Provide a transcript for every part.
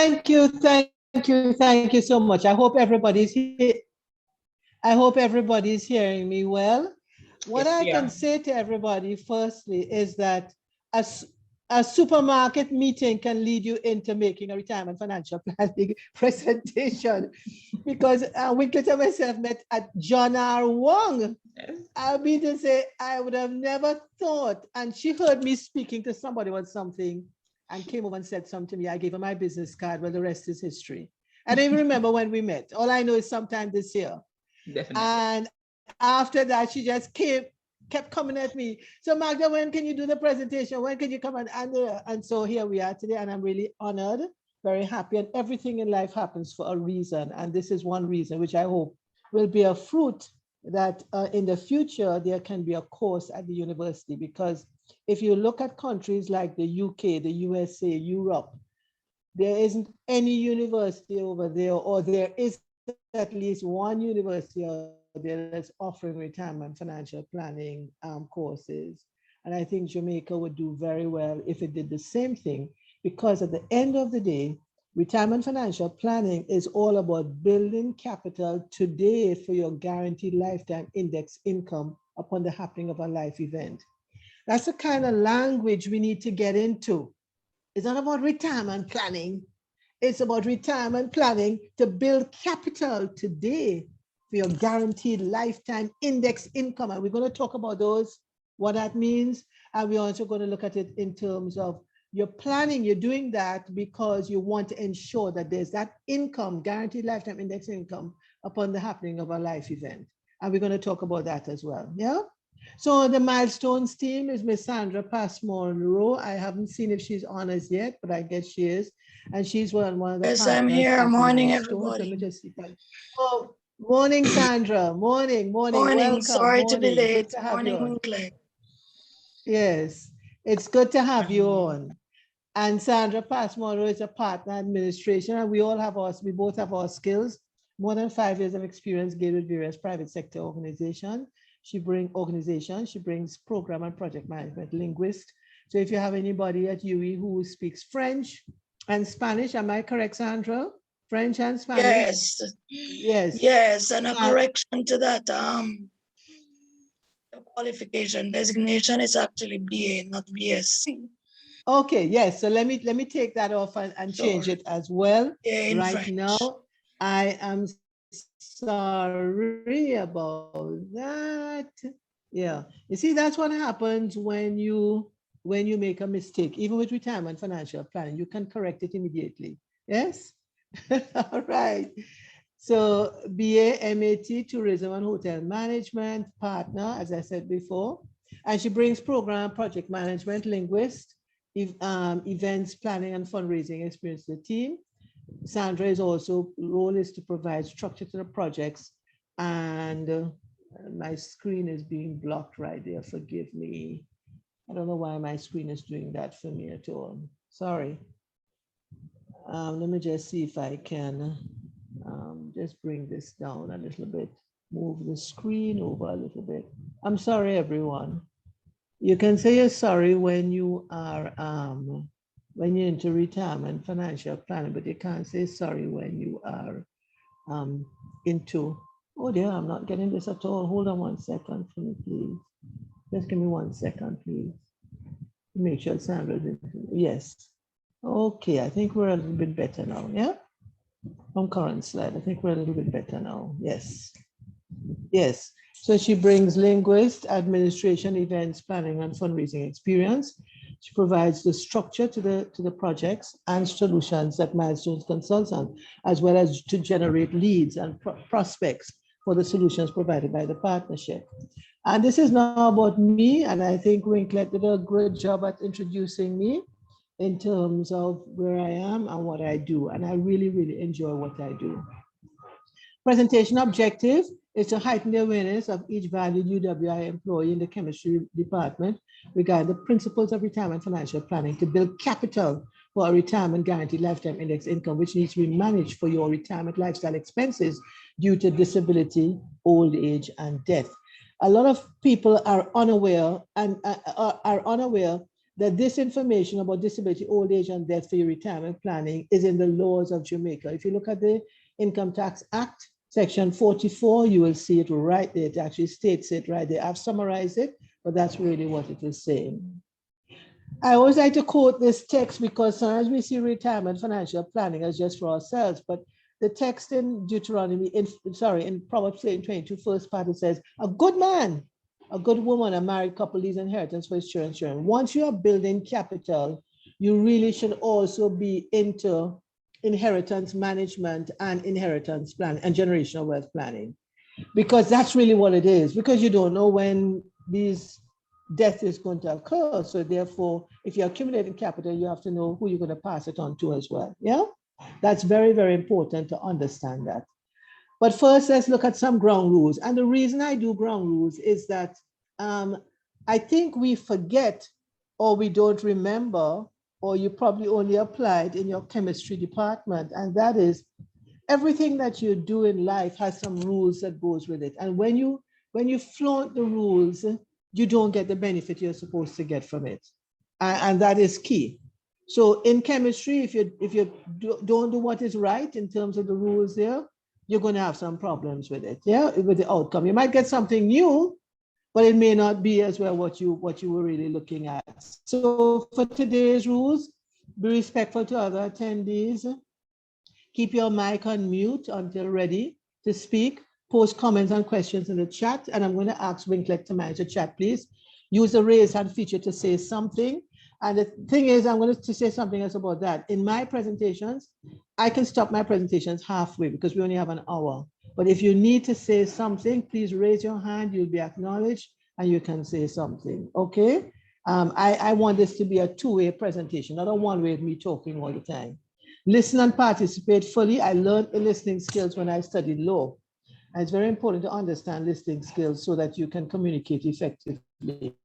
Thank you so much. I hope everybody's here. I hope everybody's hearing me well. What I can say to everybody firstly is that a supermarket meeting can lead you into making a retirement financial planning presentation, because Winklet and myself met at John R. Wong. I mean to say, I would have never thought, and she heard me speaking to somebody about something and came over and said something to me. I gave her my business card, well, the rest is history. I don't even remember when we met. All I know is sometime this year. Definitely. And after that, she just kept coming at me. So Magda, when can you do the presentation? When can you come? And so here we are today, and I'm really honored, very happy, and everything in life happens for a reason. And this is one reason, which I hope will be a fruit that in the future, there can be a course at the university. Because if you look at countries like the UK, the USA, Europe, there isn't any university over there, or there is at least one university out there that's offering retirement financial planning courses. And I think Jamaica would do very well if it did the same thing, because at the end of the day, retirement financial planning is all about building capital today for your guaranteed lifetime index income upon the happening of a life event. That's the kind of language we need to get into. It's not about retirement planning. It's about retirement planning to build capital today for your guaranteed lifetime index income. And we're going to talk about those, what that means. And we're also going to look at it in terms of your planning. You're doing that because you want to ensure that there's that income, guaranteed lifetime index income, upon the happening of a life event. And we're going to talk about that as well. Yeah. So the Milestones team is Miss Sandra Passmore-Rowe. I haven't seen if she's on us yet, but I guess she is. And she's one of the partners. Yes, I'm here. Morning, everybody. Let me just see. Oh, morning, Sandra. Morning. Welcome. Sorry to be late. Morning, Winklet. Yes, it's good to have you on. And Sandra Passmore-Rowe is a partner administration, and we both have our skills. More than 5 years of experience gained with various private sector organizations. She brings program and project management linguist. So if you have anybody at UE who speaks French and Spanish, am I correct, Sandra? French and Spanish? Yes, and a correction to that. The qualification designation is actually BA, not BSc. Okay, yes. So let me take that off and change it as well. Yeah, right French. Now, I am sorry about that. Yeah, you see, that's what happens when you make a mistake. Even with retirement financial planning, you can correct it immediately. Yes. All right. So BA, MAT, Tourism and Hotel Management, partner, as I said before, and she brings program project management linguist, events planning and fundraising experience to the team. Sandra is also, role is to provide structure to the projects, and my screen is being blocked right there. Forgive me. I don't know why my screen is doing that for me at all. Sorry. Let me just see if I can just bring this down a little bit. Move the screen over a little bit. I'm sorry, everyone. You can say you're sorry when you are when you're into retirement financial planning, but you can't say sorry when you are into, oh dear, I'm not getting this at all. Hold on 1 second for me, please. Just give me 1 second, please. Make sure Sandra did. Yes. Okay, I think we're a little bit better now, yeah? From current slide, I think we're a little bit better now. Yes. Yes. So she brings linguist, administration, events, planning, and fundraising experience. She provides the structure to the projects and solutions that Milestones consults on, as well as to generate leads and prospects for the solutions provided by the partnership. And this is now about me, and I think Winklet did a great job at introducing me in terms of where I am and what I do. And I really, really enjoy what I do. Presentation objective is to heighten the awareness of each valued UWI employee in the chemistry department regarding the principles of retirement financial planning to build capital for a retirement guaranteed lifetime index income, which needs to be managed for your retirement lifestyle expenses due to disability, old age, and death. A lot of people are unaware that this information about disability, old age, and death for your retirement planning is in the laws of Jamaica. If you look at the Income Tax Act, Section 44, you will see it right there. It actually states it right there. I've summarized it, but that's really what it is saying. I always like to quote this text because sometimes we see retirement financial planning as just for ourselves, but the text in Deuteronomy, in Proverbs 22, first part, it says, a good man, a good woman, a married couple leaves inheritance for his children. Once you are building capital, you really should also be into inheritance management and inheritance plan and generational wealth planning, because that's really what it is, because you don't know when these death is going to occur. So therefore, if you're accumulating capital, you have to know who you're going to pass it on to as well. Yeah, that's very, very important to understand that. But first, let's look at some ground rules. And the reason I do ground rules is that I think we forget, or we don't remember, or you probably only applied in your chemistry department. And that is, everything that you do in life has some rules that goes with it. And when you flaunt the rules, you don't get the benefit you're supposed to get from it. And that is key. So in chemistry, if you don't do what is right in terms of the rules there, you're going to have some problems with it, yeah, with the outcome. You might get something new, but it may not be as well what you were really looking at. So for today's rules, be respectful to other attendees. Keep your mic on mute until ready to speak. Post comments and questions in the chat. And I'm going to ask Winklet to manage the chat, please. Use the raise hand feature to say something. And the thing is, I'm going to say something else about that. In my presentations, I can stop my presentations halfway because we only have an hour. But if you need to say something, please raise your hand. You'll be acknowledged and you can say something. Okay? I want this to be a two-way presentation, not a one-way of me talking all the time. Listen and participate fully. I learned the listening skills when I studied law. And it's very important to understand listening skills so that you can communicate effectively.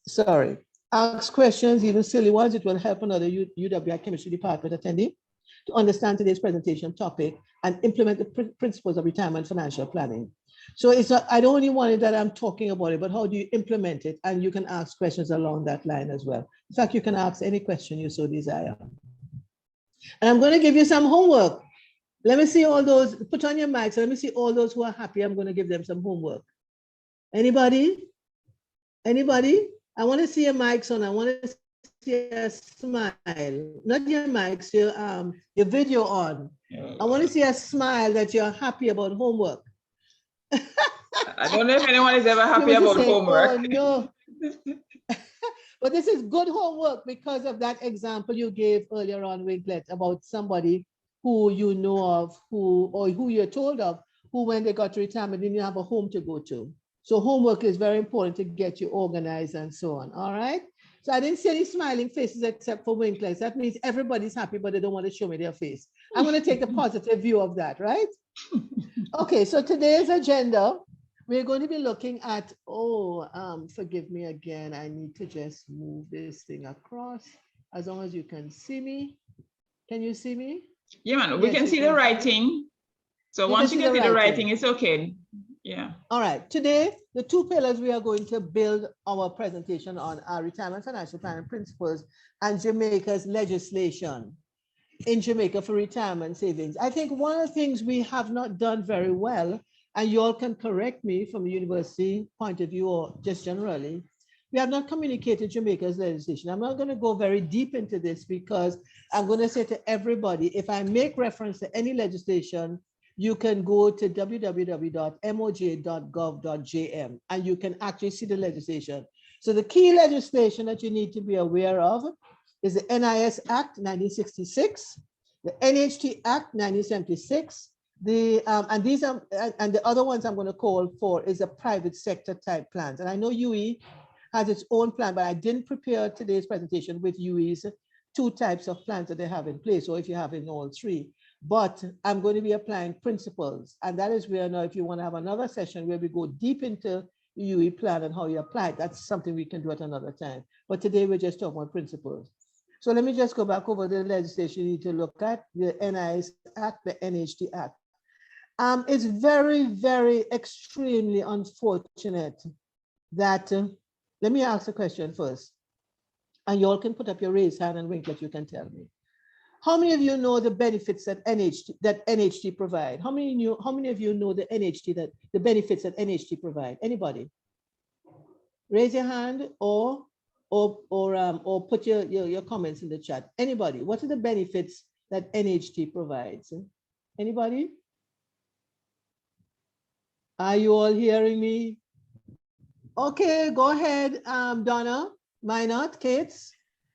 Sorry. Ask questions, even silly ones. It will help another UWI chemistry department attendee to understand today's presentation topic and implement the principles of retirement financial planning. So it's not, I don't only want it that I'm talking about it, but how do you implement it? And you can ask questions along that line as well. In fact, you can ask any question you so desire. And I'm going to give you some homework. Let me see all those, put on your mics. Let me see all those who are happy. I'm going to give them some homework. Anybody? Anybody? I want to see your mics on. I want to see a smile. Not your mics, your video on. I want to see a smile that you're happy about homework. I don't know if anyone is ever happy about homework. Oh, no. But this is good homework because of that example you gave earlier on, Winklet, about somebody who you know of, or who you're told of, who when they got to retirement didn't have a home to go to. So homework is very important to get you organized and so on. All right. So I didn't see any smiling faces except for Winklet. That means everybody's happy, but they don't want to show me their face. I'm going to take the positive view of that, right? Okay. So today's agenda, we're going to be looking at, forgive me again. I need to just move this thing across as long as you can see me. Can you see me? Yeah, man, we can see the writing. So once you can see the writing, it's okay. Yeah. All right. Today, the two pillars we are going to build our presentation on are retirement financial planning principles and Jamaica's legislation in Jamaica for retirement savings. I think one of the things we have not done very well, and you all can correct me from a university point of view or just generally, we have not communicated Jamaica's legislation. I'm not going to go very deep into this because I'm going to say to everybody, if I make reference to any legislation, you can go to www.moj.gov.jm and you can actually see the legislation. So the key legislation that you need to be aware of is the NIS Act 1966, the NHT Act 1976, and the other ones I'm going to call for is a private sector type plans. And I know UE has its own plan, but I didn't prepare today's presentation with UE's two types of plans that they have in place, or if you have in all three. But I'm going to be applying principles. And that is where now, if you want to have another session where we go deep into the UE plan and how you apply it, that's something we can do at another time. But today we're just talking about principles. So let me just go back over the legislation you need to look at, the NIS Act, the NHT Act. It's very, very extremely unfortunate that let me ask a question first. And you all can put up your raised hand and Winklet, you can tell me. How many of you know the benefits that NHT provide? How many of you know the benefits that NHT provide? Anybody? Raise your hand or put your comments in the chat. Anybody? What are the benefits that NHT provides? Anybody? Are you all hearing me? Okay, go ahead, Donna, Minot, Kate,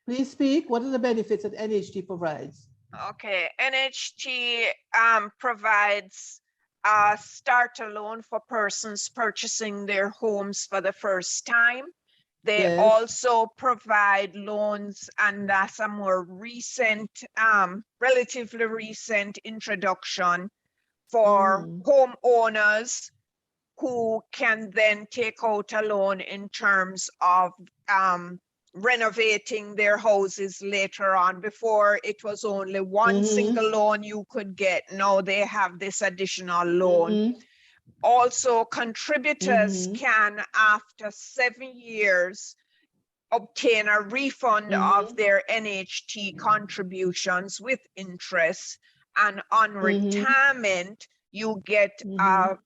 please speak. What are the benefits that NHT provides? Okay, NHT provides a starter loan for persons purchasing their homes for the first time. They Yes. also provide loans, and that's a more recent, relatively recent introduction for homeowners who can then take out a loan in terms of renovating their houses later on. Before, it was only one single loan you could get. Now they have this additional loan. Also, contributors can, after 7 years, obtain a refund of their NHT contributions with interest, and on retirement, you get a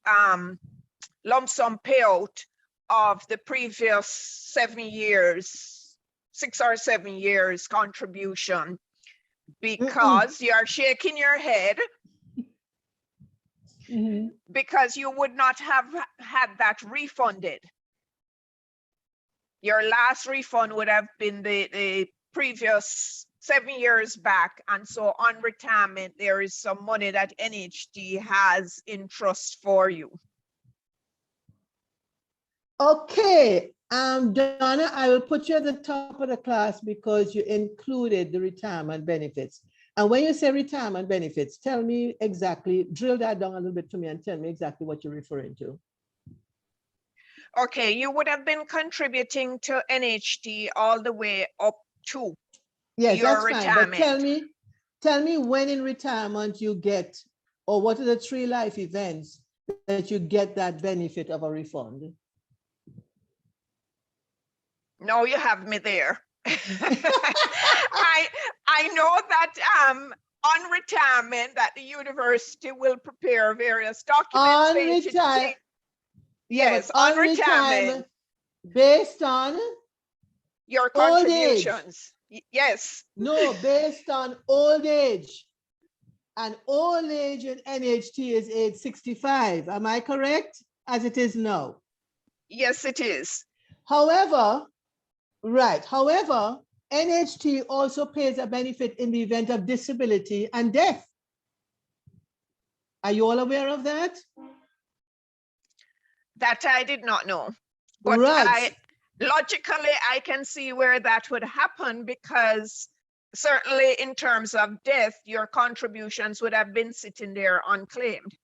lump sum payout of the previous 7 years, 6 or 7 years contribution. Because you're shaking your head, because you would not have had that refunded. Your last refund would have been the previous 7 years back. And so on retirement, there is some money that NHT has in trust for you. Okay, Donna, I will put you at the top of the class because you included the retirement benefits. And when you say retirement benefits, tell me exactly, drill that down a little bit to me and tell me exactly what you're referring to. Okay, you would have been contributing to NHT all the way up to your retirement. But tell me when in retirement you get, or what are the 3 life events that you get that benefit of a refund? No, you have me there. I know that on retirement that the university will prepare various documents. Yes, on retirement. Based on your contributions. Yes. No, based on old age. And old age in NHT is age 65. Am I correct? As it is now. Yes, it is. However, NHT also pays a benefit in the event of disability and death. Are you all aware of that? That I did not know. But logically, I can see where that would happen, because certainly in terms of death, your contributions would have been sitting there unclaimed.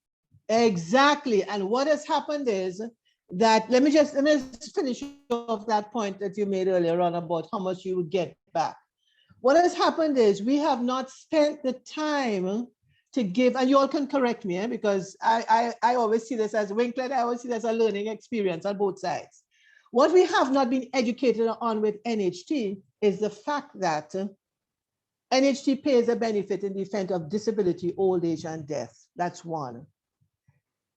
Exactly. And what has happened is that, let me just finish off that point that you made earlier on about how much you would get back. What has happened is we have not spent the time to give, and you all can correct me, because I always see this as Winklet, I always see this as a learning experience on both sides. What we have not been educated on with NHT is the fact that NHT pays a benefit in the event of disability, old age, and death. That's one.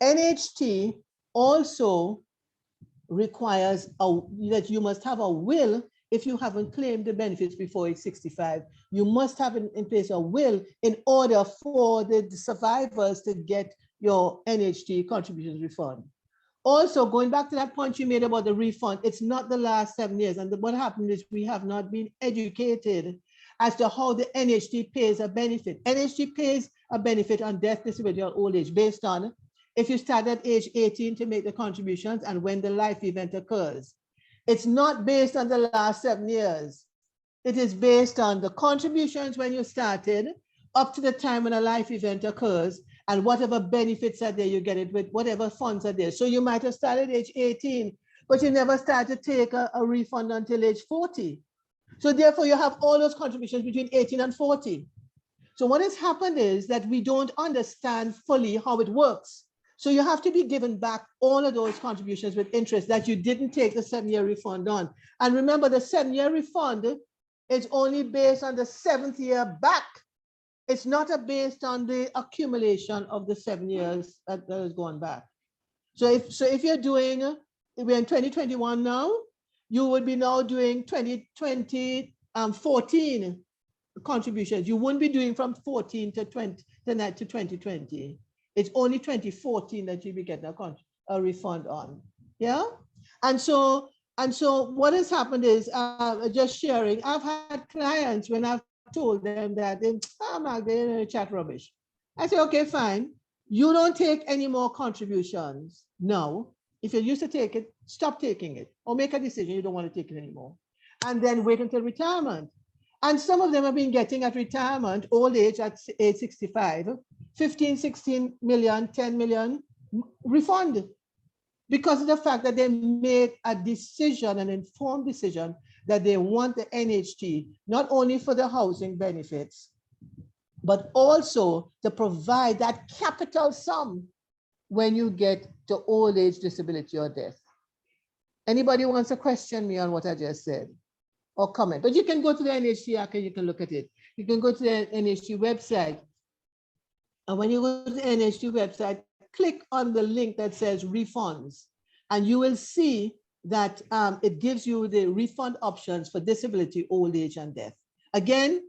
NHT also requires that you must have a will. If you haven't claimed the benefits before age 65, you must have in place a will in order for the survivors to get your NHT contributions refund. Also, going back to that point you made about the refund, it's not the last 7 years. And what happened is we have not been educated as to how the NHT pays a benefit. NHT pays a benefit on death, disability, or old age based on if you start at age 18 to make the contributions and when the life event occurs. It's not based on the last 7 years. It is based on the contributions when you started up to the time when a life event occurs, and whatever benefits are there, you get it with whatever funds are there. So you might have started age 18, but you never started to take a refund until age 40. So therefore you have all those contributions between 18 and 40. So what has happened is that we don't understand fully how it works. So you have to be given back all of those contributions with interest that you didn't take the 7-year refund on. And remember, the 7-year refund is only based on the 7th year back. It's not based on the accumulation of the 7 years that has gone back. So if you're doing, we're in 2021 now, you would be now doing 2020, 14 contributions. You wouldn't be doing from 14 to 2020. It's only 2014 that you'll be getting a refund on. Yeah. And so what has happened is, just sharing, I've had clients when I've told them that Magdalena, chat rubbish. I say, okay, fine. You don't take any more contributions. No. If you used to take it, stop taking it, or make a decision you don't want to take it anymore. And then wait until retirement. And some of them have been getting at retirement, old age at age 65, 15, 16 million, 10 million refund, because of the fact that they made a decision, an informed decision, that they want the NHT, not only for the housing benefits, but also to provide that capital sum when you get to old age disability or death. Anybody wants to question me on what I just said or comment? But you can go to the NHT archive, you can look at it. You can go to the NHT website. And when you go to the NHT website, click on the link that says refunds, and you will see that it gives you the refund options for disability, old age, and death. Again,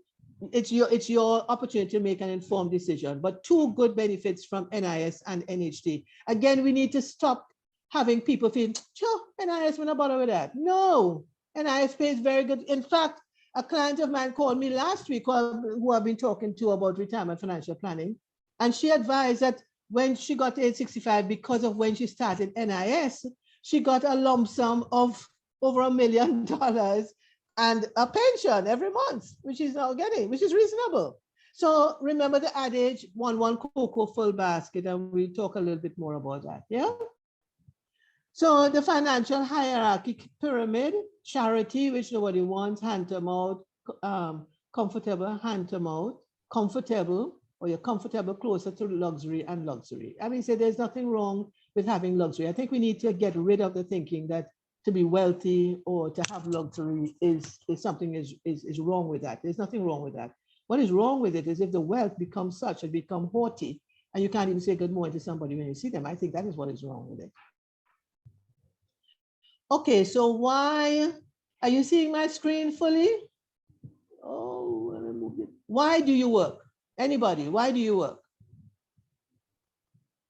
it's your opportunity to make an informed decision, but 2 good benefits from NIS and NHT. Again, we need to stop having people feel, sure, NIS, we're not bothered with that. No, NIS pays very good. In fact, a client of mine called me last week who I've been talking to about retirement financial planning, and she advised that when she got to age 65, because of when she started NIS, she got a lump sum of over $1 million and a pension every month, which she's now getting, which is reasonable. So remember the adage, one cocoa, full basket, and we'll talk a little bit more about that, yeah? So the financial hierarchy pyramid, charity, which nobody wants, hand to mouth, comfortable, hand to mouth, comfortable, or you're comfortable closer to luxury and luxury. I mean, say there's nothing wrong with having luxury. I think we need to get rid of the thinking that to be wealthy or to have luxury is something is wrong with that. There's nothing wrong with that. What is wrong with it is if the wealth becomes such and become haughty, and you can't even say good morning to somebody when you see them. I think that is what is wrong with it. Okay, so why are you seeing my screen fully? Oh, let me move it. Why do you work? Anybody, why do you work?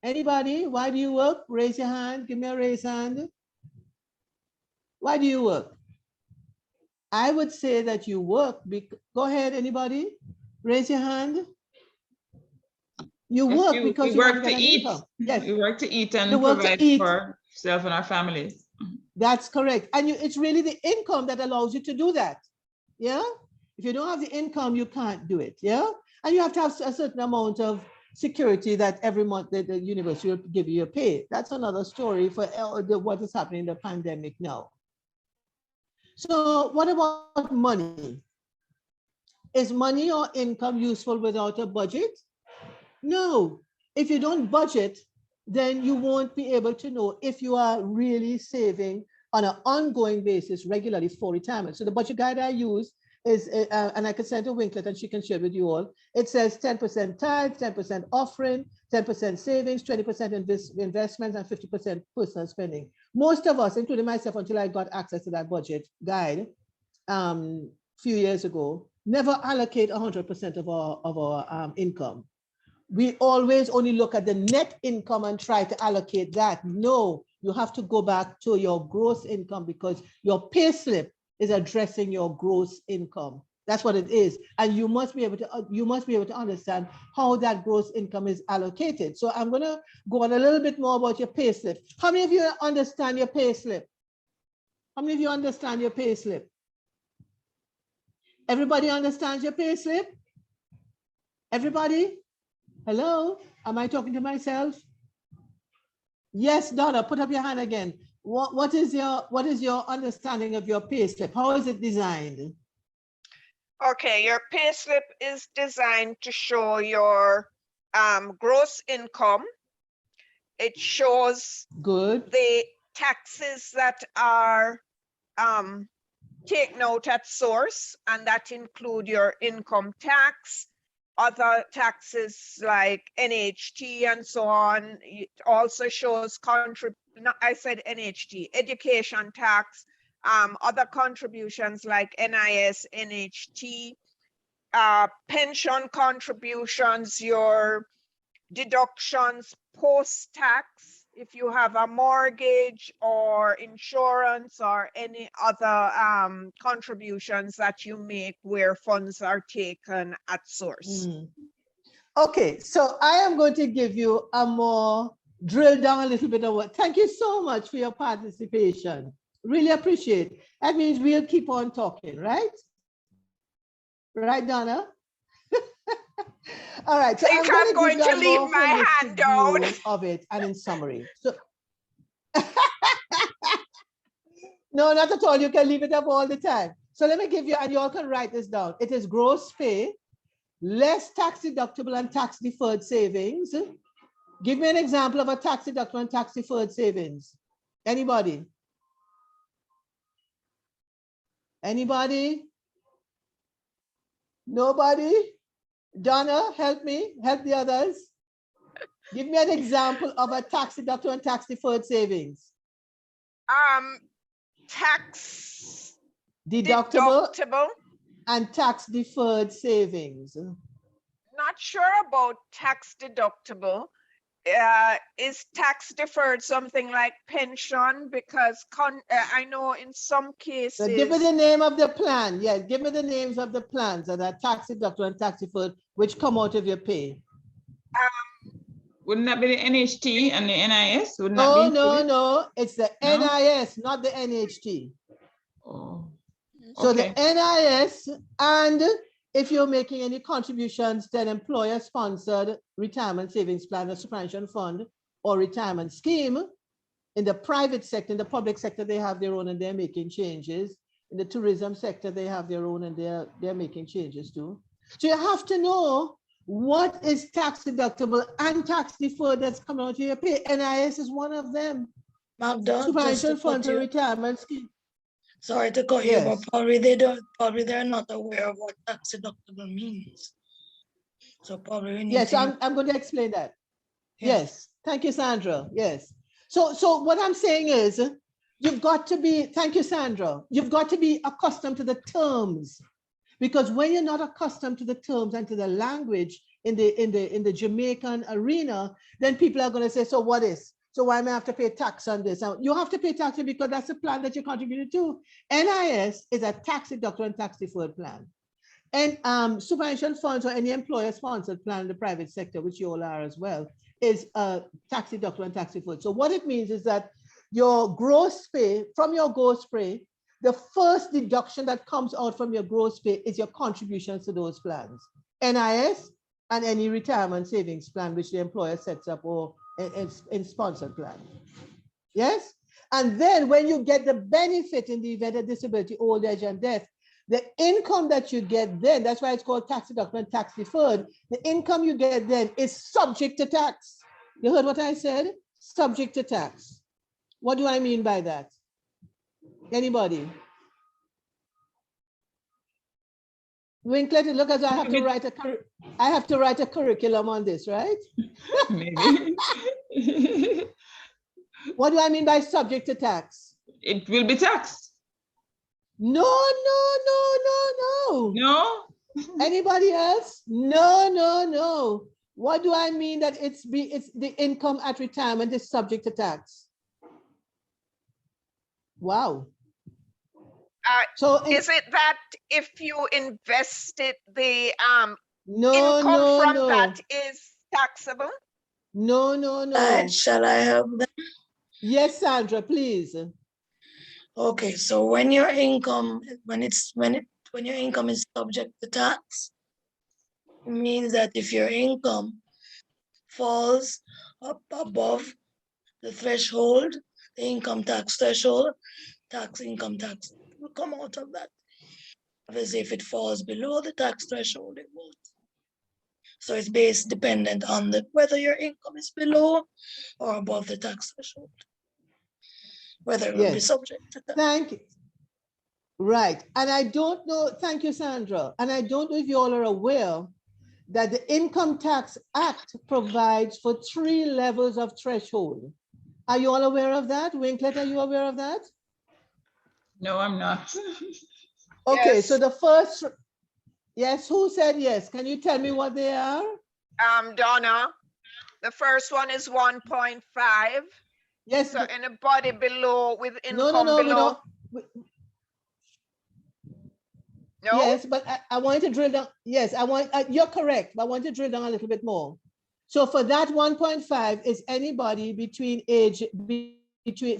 Anybody, why do you work? Raise your hand, give me a raise hand. Why do you work? I would say that you work, go ahead, anybody, raise your hand. You work because you work to eat. Income. Yes, we work to eat and provide for ourselves and our families. That's correct. And it's really the income that allows you to do that. Yeah. If you don't have the income, you can't do it. Yeah. And you have to have a certain amount of security that every month the university will give you your pay. That's another story for what is happening in the pandemic now. So what about money? Is money or income useful without a budget? No. If you don't budget, then you won't be able to know if you are really saving on an ongoing basis regularly for retirement. So the budget guide I use is, and I can send to Winklet and she can share with you all. It says 10% tithe, 10% offering, 10% savings, 20% investments, and 50% personal spending. Most of us, including myself, until I got access to that budget guide a few years ago, never allocate 100% of our income. We always only look at the net income and try to allocate that. No, you have to go back to your gross income because your pay slip is addressing your gross income. That's what it is. And you must be able to understand how that gross income is allocated. So I'm going to go on a little bit more about your pay slip. How many of you understand your pay slip? How many of you understand your pay slip? Everybody understands your pay slip? Everybody? Hello? Am I talking to myself? Yes, Donna, put up your hand again. What is your understanding of your pay slip? How is it designed? Okay, your pay slip is designed to show your gross income. it shows Good. the taxes that are taken out at source, and that include your income tax, other taxes like NHT and so on. It also shows I said NHT, education tax, other contributions like NIS, NHT, pension contributions, your deductions post-tax, if you have a mortgage or insurance or any other contributions that you make where funds are taken at source. Okay, so I am going to give you a more drill down a little bit of what. Thank you so much for your participation. Really appreciate it. That means we'll keep on talking, right? Right, Donna? All right. So I think I'm going to leave my hand down of it and in summary. So no, not at all. You can leave it up all the time. So let me give you, and you all can write this down. It is gross pay, less tax deductible and tax deferred savings. Give me an example of a tax deductible and tax deferred savings. Anybody? Anybody? Nobody? Donna, help me, help the others. Give me an example of a tax deductible and tax deferred savings. Tax Deductible and tax deferred savings. Not sure about tax deductible. Is tax deferred something like pension? Because I know in some cases. So give me the name of the plan. Yeah, give me the names of the plans that are tax deductible and tax deferred, which come out of your pay. Wouldn't that be the NHT and the NIS? Wouldn't that No, be no, no. It's the No? NIS, not the NHT. Oh, So okay. the NIS, and if you're making any contributions to an employer-sponsored retirement savings plan, a superannuation fund, or retirement scheme, in the private sector, in the public sector, they have their own and they're making changes. In the tourism sector, they have their own and they're making changes too. So you have to know what is tax deductible and tax deferred that's coming out of your pay. NIS is one of them. Superannuation funds and retirement scheme. Sorry to cut you, but probably they're not aware of what tax deductible means. So probably we need yes, I'm going to explain that. Yes. Thank you, Sandra. Yes. So what I'm saying is you've got to be, thank you, Sandra. You've got to be accustomed to the terms, because when you're not accustomed to the terms and to the language in the Jamaican arena, then people are going to say, so what is? So why am I have to pay tax on this? Now, you have to pay tax because that's the plan that you contributed to. NIS is a tax deductible and tax deferred plan. And superannuation funds or any employer-sponsored plan in the private sector, which you all are as well, is a tax deductible and tax deferred. So what it means is that your gross pay, from your gross pay, the first deduction that comes out from your gross pay is your contributions to those plans. NIS and any retirement savings plan which the employer sets up or in sponsored plan. Yes? And then when you get the benefit in the event of disability, old age, and death, the income that you get then, that's why it's called tax deductible and tax deferred, the income you get then is subject to tax. You heard what I said? Subject to tax. What do I mean by that? Anybody? Winklet, look, as I have to write a curriculum on this, right? Maybe. What do I mean by subject to tax? It will be taxed. No. No? Anybody else? No. What do I mean that it's the income at retirement is subject to tax? Wow. So is it that if you invested the income from that is taxable? No. Shall I help them? Yes, Sandra, please. Okay, so when your income is subject to tax, it means that if your income falls up above the threshold, the income tax threshold, income tax will come out of that. Obviously, if it falls below the tax threshold, it won't. So it's based dependent on whether your income is below or above the tax threshold, whether it will be subject to tax. Thank you. Right. And I don't know, thank you, Sandra. And I don't know if you all are aware that the Income Tax Act provides for 3 levels of threshold. Are you all aware of that? Winklet, are you aware of that? No, I'm not. Okay, Yes. so the first, yes, who said yes? Can you tell me what they are? Donna, the first one is 1.5. Yes. So anybody below with No, income we below. don't. No? Yes, but I want to drill down. Yes, you're correct, but I want to drill down a little bit more. So for that 1.5 is anybody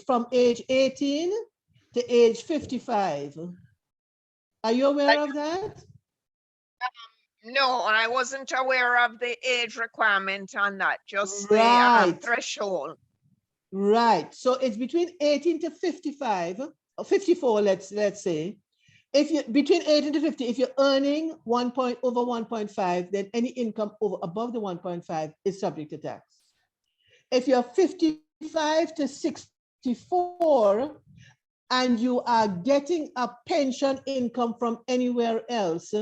from age 18 to age 55. Are you aware of that? No, I wasn't aware of the age requirement on that, just the Right. threshold. Right. So it's between 18 to 55 or 54, let's say. If you between 18 to 50, if you're earning over 1.5, then any income above the 1.5 is subject to tax. If you're 55 to 64 and you are getting a pension income from anywhere else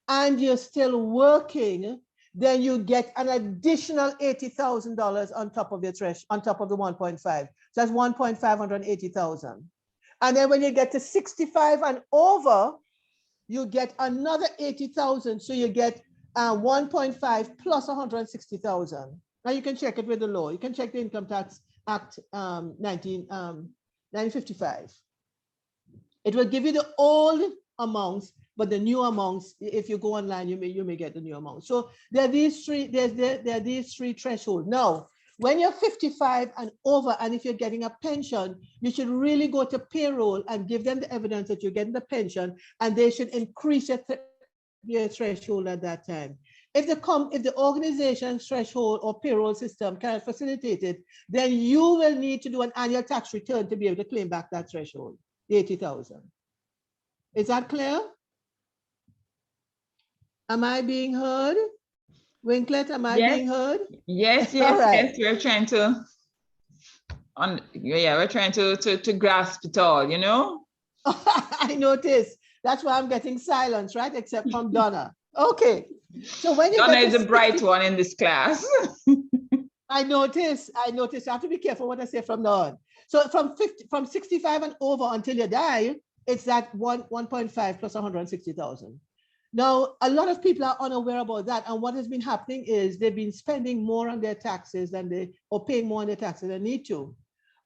and you're still working, then you get an additional $80,000 on top of your on top of the 1.5. So that's 1.580,000. And then when you get to 65 and over, you get another 80,000. So you get 1.5 plus 160,000. Now you can check it with the law. You can check the Income Tax Act 1955. It will give you the old amounts, but the new amounts, if you go online, you may get the new amount. So there are these three, there are these 3 thresholds. Now, when you're 55 and over, and if you're getting a pension, you should really go to payroll and give them the evidence that you're getting the pension, and they should increase your threshold at that time. If the organization's threshold or payroll system cannot facilitate it, then you will need to do an annual tax return to be able to claim back that threshold, the 80,000. Is that clear? Am I being heard? Winklet, am I being heard? Yes, All right. yes. We're trying to, we're trying to grasp it all, you know? I noticed. That's why I'm getting silence, right? Except from Donna. Okay. So when you Donna get is the bright one in this class. I notice. I have to be careful what I say from now on. So from 65 and over until you die, it's that 1.5 plus 160,000. Now, a lot of people are unaware about that. And what has been happening is they've been spending more on their taxes or paying more on their taxes than they need to.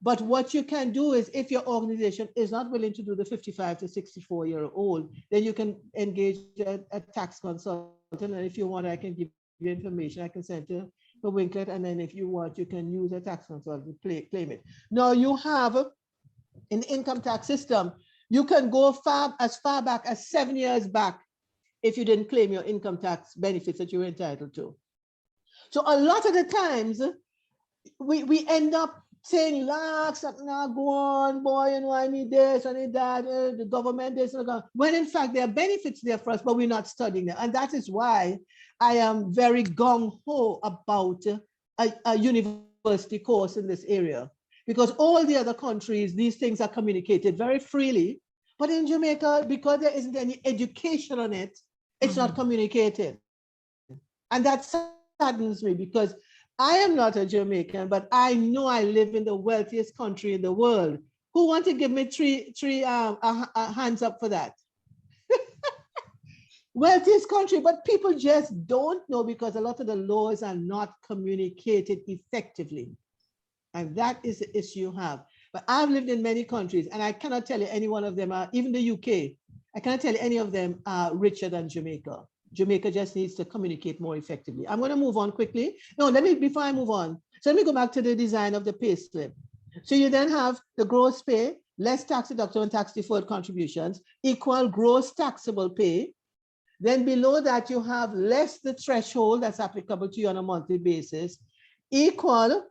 But what you can do is, if your organization is not willing to do the 55 to 64-year-old, then you can engage a tax consultant. And if you want, I can give you information. I can send to Winklet. And then if you want, you can use a tax consultant to claim it. Now you have in the income tax system, you can go as far back as 7 years back if you didn't claim your income tax benefits that you're entitled to. So a lot of the times, we end up saying, "Lax, now go on, boy, you know, I need this, I need that, the government this, and that." When in fact, there are benefits there for us, but we're not studying them. And that is why I am very gung-ho about a university course in this area. Because all the other countries, these things are communicated very freely. But in Jamaica, because there isn't any education on it, it's not communicated. And that saddens me, because I am not a Jamaican, but I know I live in the wealthiest country in the world. Who want to give me three hands up for that? Wealthiest country, but people just don't know because a lot of the laws are not communicated effectively. And that is the issue you have. But I've lived in many countries, and I cannot tell you any one of them are, even the UK, I cannot tell you any of them are richer than Jamaica. Jamaica just needs to communicate more effectively. I'm going to move on quickly. No, before I move on, so let me go back to the design of the pay slip. So you then have the gross pay, less tax deductible and tax deferred contributions, equal gross taxable pay. Then below that, you have less the threshold that's applicable to you on a monthly basis, equal,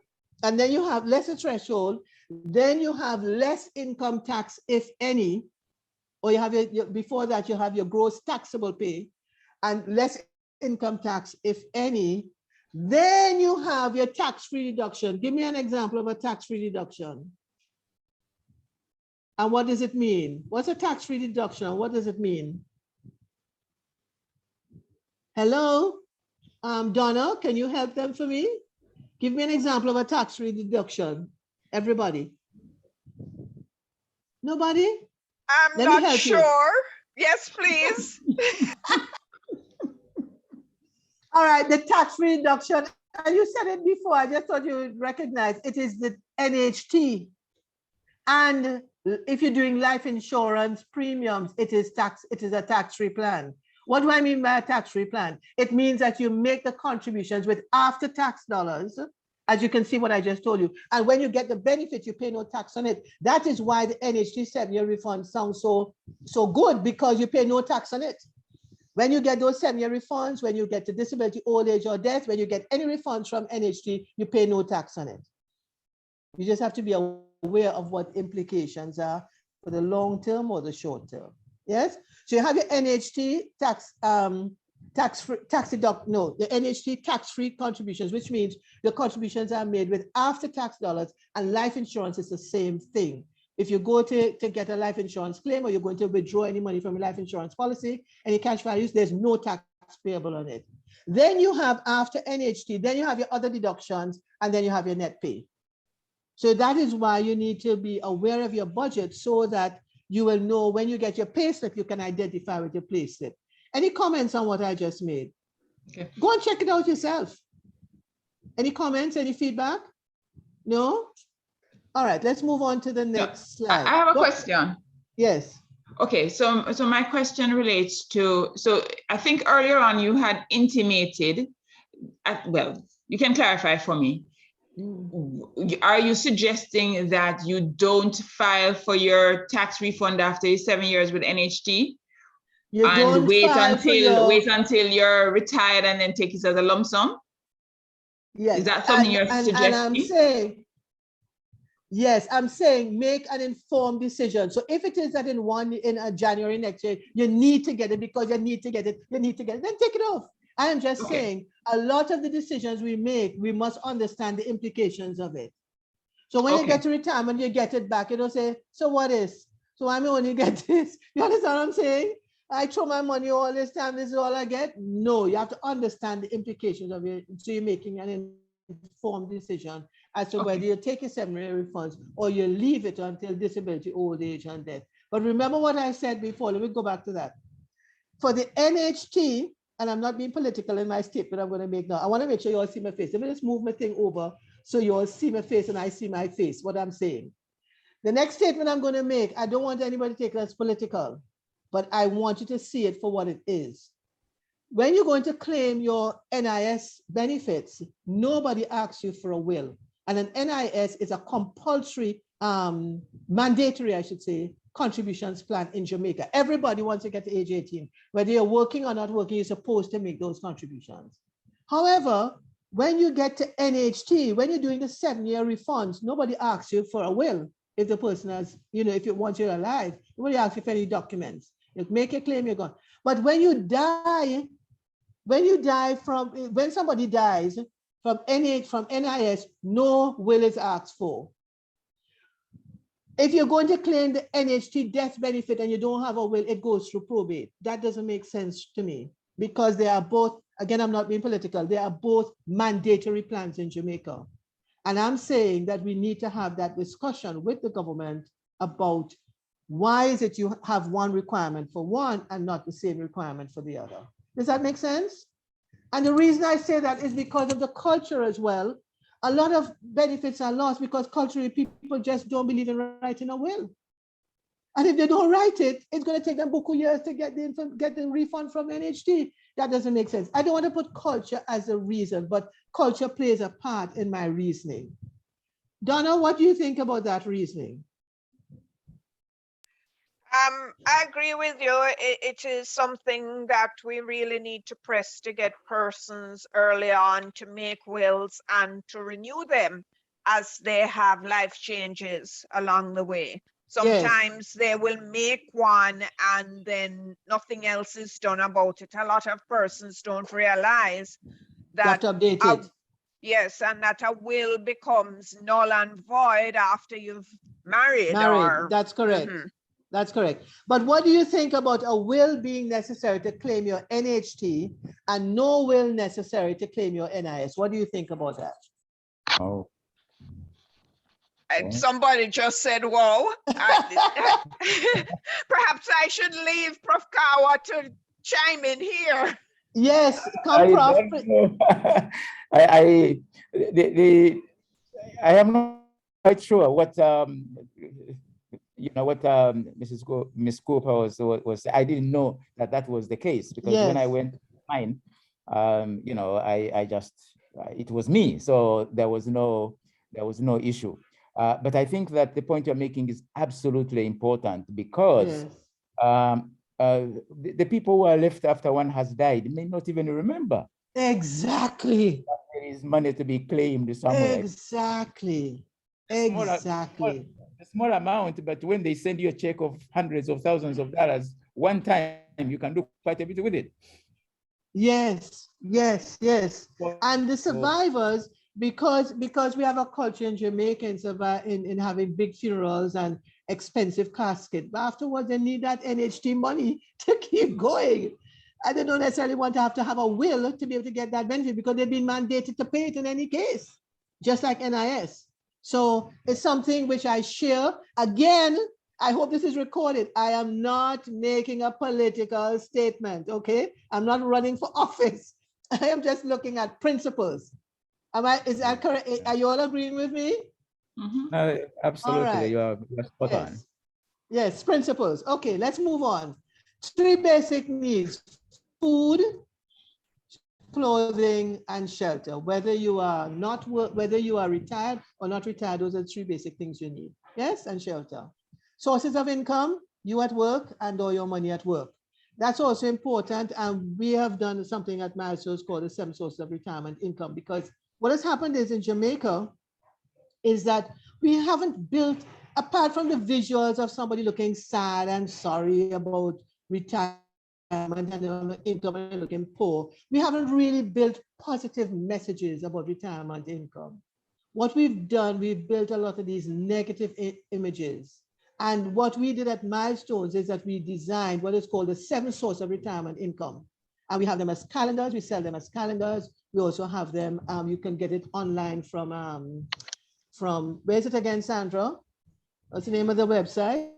and then you have less the threshold, then you have less income tax, if any, or you have before that, you have your gross taxable pay, and less income tax, if any, then you have your tax-free deduction. Give me an example of a tax-free deduction. And what does it mean? What's a tax-free deduction? What does it mean? Hello, Donna, can you help them for me? Give me an example of a tax-free deduction. Everybody. Nobody? I'm Let me not help you. sure. Yes, please. All right, the tax-free deduction, and you said it before, I just thought you would recognize it is the NHT. And if you're doing life insurance premiums, it is a tax-free plan. What do I mean by a tax-free plan? It means that you make the contributions with after-tax dollars, as you can see what I just told you. And when you get the benefit, you pay no tax on it. That is why the NHT 7-year refund sounds so good, because you pay no tax on it. When you get those 7-year refunds, when you get to disability, old age, or death, when you get any refunds from NHT, you pay no tax on it. You just have to be aware of what implications are for the long term or the short term. Yes? So you have your NHT the NHT tax-free contributions, which means the contributions are made with after-tax dollars, and life insurance is the same thing. If you go to get a life insurance claim, or you're going to withdraw any money from a life insurance policy, any cash values, there's no tax payable on it. Then you have, after NHT, then you have your other deductions, and then you have your net pay. So that is why you need to be aware of your budget, so that you will know when you get your pay slip, you can identify with your pay slip. Any comments on what I just made? Okay. Go and check it out yourself. Any comments, any feedback? No? All right, let's move on to the next slide. I have a question. Yes. Okay, so my question relates to, so I think earlier on you had intimated, well, you can clarify for me. Are you suggesting that you don't file for your tax refund after 7 years with NHT? You and don't wait file for your... wait until you're retired and then take it as a lump sum? Yes. Is that something you're suggesting? And I'm saying, yes, I'm saying make an informed decision. So if it is that in January next year, you need to get it because you need to get it, then take it off. I am just saying a lot of the decisions we make, we must understand the implications of it. So when you get to retirement, you get it back. You don't say, so what is? So I'm only get this. You understand what I'm saying? I throw my money all this time, this is all I get. No, you have to understand the implications of it. So you're making an informed decision as to whether you take your 7-year refunds or you leave it until disability, old age, and death. But remember what I said before, let me go back to that. For the NHT, and I'm not being political in my statement I'm going to make now. I want to make sure you all see my face. Let me just move my thing over so you all see my face and I see my face, what I'm saying. The next statement I'm going to make, I don't want anybody to take it as political, but I want you to see it for what it is. When you're going to claim your NIS benefits, nobody asks you for a will. And an NIS is a compulsory, mandatory, I should say, contributions plan in Jamaica. Everybody, once you get to age 18, whether you're working or not working, you're supposed to make those contributions. However, when you get to NHT, when you're doing the 7-year refunds, nobody asks you for a will. If the person has, if you want you alive, nobody asks you for any documents. You make a claim, you're gone. But when you die, when somebody dies from NIS, no will is asked for. If you're going to claim the NHT death benefit and you don't have a will, it goes through probate. That doesn't make sense to me because they are both, again, I'm not being political, they are both mandatory plans in Jamaica. And I'm saying that we need to have that discussion with the government about why is it you have one requirement for one and not the same requirement for the other. Does that make sense? And the reason I say that is because of the culture as well. A lot of benefits are lost because culturally people just don't believe in writing a will. And if they don't write it, it's going to take them beaucoup years to get the refund from NHT. That doesn't make sense. I don't want to put culture as a reason, but culture plays a part in my reasoning. Donna, what do you think about that reasoning? I agree with you. It is something that we really need to press to get persons early on to make wills and to renew them as they have life changes along the way. Sometimes they will make one and then nothing else is done about it. A lot of persons don't realize that you have to update it. Yes, and that a will becomes null and void after you've married. That's correct. That's correct. But what do you think about a will being necessary to claim your NHT and no will necessary to claim your NIS? What do you think about that? Oh. And somebody just said, whoa. Perhaps I should leave Prof. Kawa to chime in here. Yes, come, Prof. I am not quite sure what Miss Cooper was. I didn't know that was the case, because when I went mine, I just it was me, so there was no issue. But I think that the point you're making is absolutely important, because the people who are left after one has died may not even remember. Exactly. There is money to be claimed somewhere. Exactly. A small amount, but when they send you a check of hundreds of thousands of dollars one time, you can do quite a bit with it. Yes. And the survivors, because we have a culture in Jamaica in having big funerals and expensive casket, but afterwards they need that NHT money to keep going. And they don't necessarily want to have a will to be able to get that benefit, because they've been mandated to pay it in any case, just like NIS. So it's something which I share. Again, I hope this is recorded. I am not making a political statement, okay? I'm not running for office. I am just looking at principles. Is that correct? Are you all agreeing with me? Absolutely, right. you're spot on. Yes, principles. Okay, let's move on. 3 basic needs: food, clothing, and shelter. Whether you are retired or not retired, those are 3 basic things you need. Yes, and shelter. Sources of income: you at work and/or your money at work. That's also important, and we have done something at Milestones called the 7 sources of retirement income, because what has happened is in Jamaica is that we haven't built, apart from the visuals of somebody looking sad and sorry about retirement and income and looking poor, we haven't really built positive messages about retirement income. What we've done, we've built a lot of these negative images. And what we did at Milestones is that we designed what is called the 7 sources of retirement income. And we have them as calendars, we sell them as calendars. We also have them, you can get it online from where is it again, Sandra? What's the name of the website?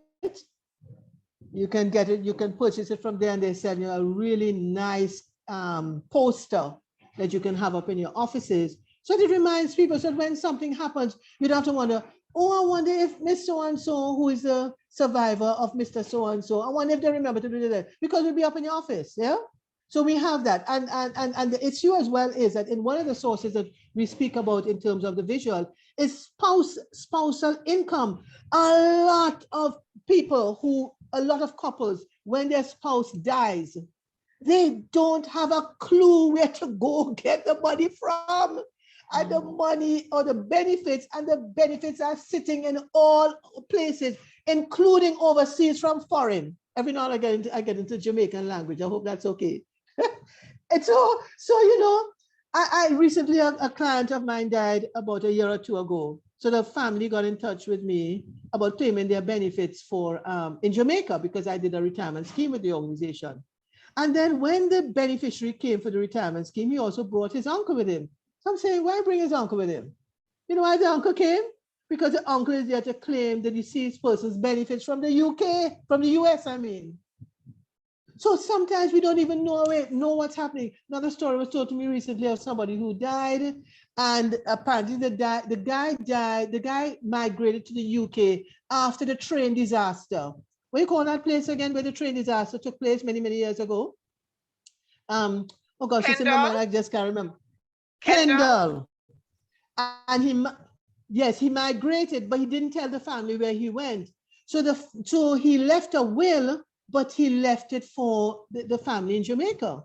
You can get it, you can purchase it from there, and they sell you a really nice poster that you can have up in your offices. So it reminds people, so when something happens, you don't have to wonder, oh, I wonder if Miss So-and-so, who is the survivor of Mr. So-and-so, I wonder if they remember to do that, because it'll be up in your office, yeah? So we have that. And the issue as well is that in one of the sources that we speak about in terms of the visual is spousal income. A lot of couples, when their spouse dies, they don't have a clue where to go get the money from. And the money or the benefits, and the benefits are sitting in all places, including overseas from foreign. Every now and again I get into Jamaican language. I hope that's okay. And so I recently, a client of mine died about a year or 2 ago. So the family got in touch with me about claiming their benefits for in Jamaica, because I did a retirement scheme with the organization. And then when the beneficiary came for the retirement scheme, he also brought his uncle with him. So I'm saying, why bring his uncle with him? You know why the uncle came? Because the uncle is there to claim the deceased person's benefits from the UK, from the US, I mean. So sometimes we don't even know what's happening. Another story was told to me recently of somebody who died, and apparently the guy migrated to the UK after the train disaster. What do you call that place again, where the train disaster took place many, many years ago? Oh gosh, it's in my mind, I just can't remember. Kendall. And he migrated, but he didn't tell the family where he went. So he left a will, but he left it for the family in Jamaica.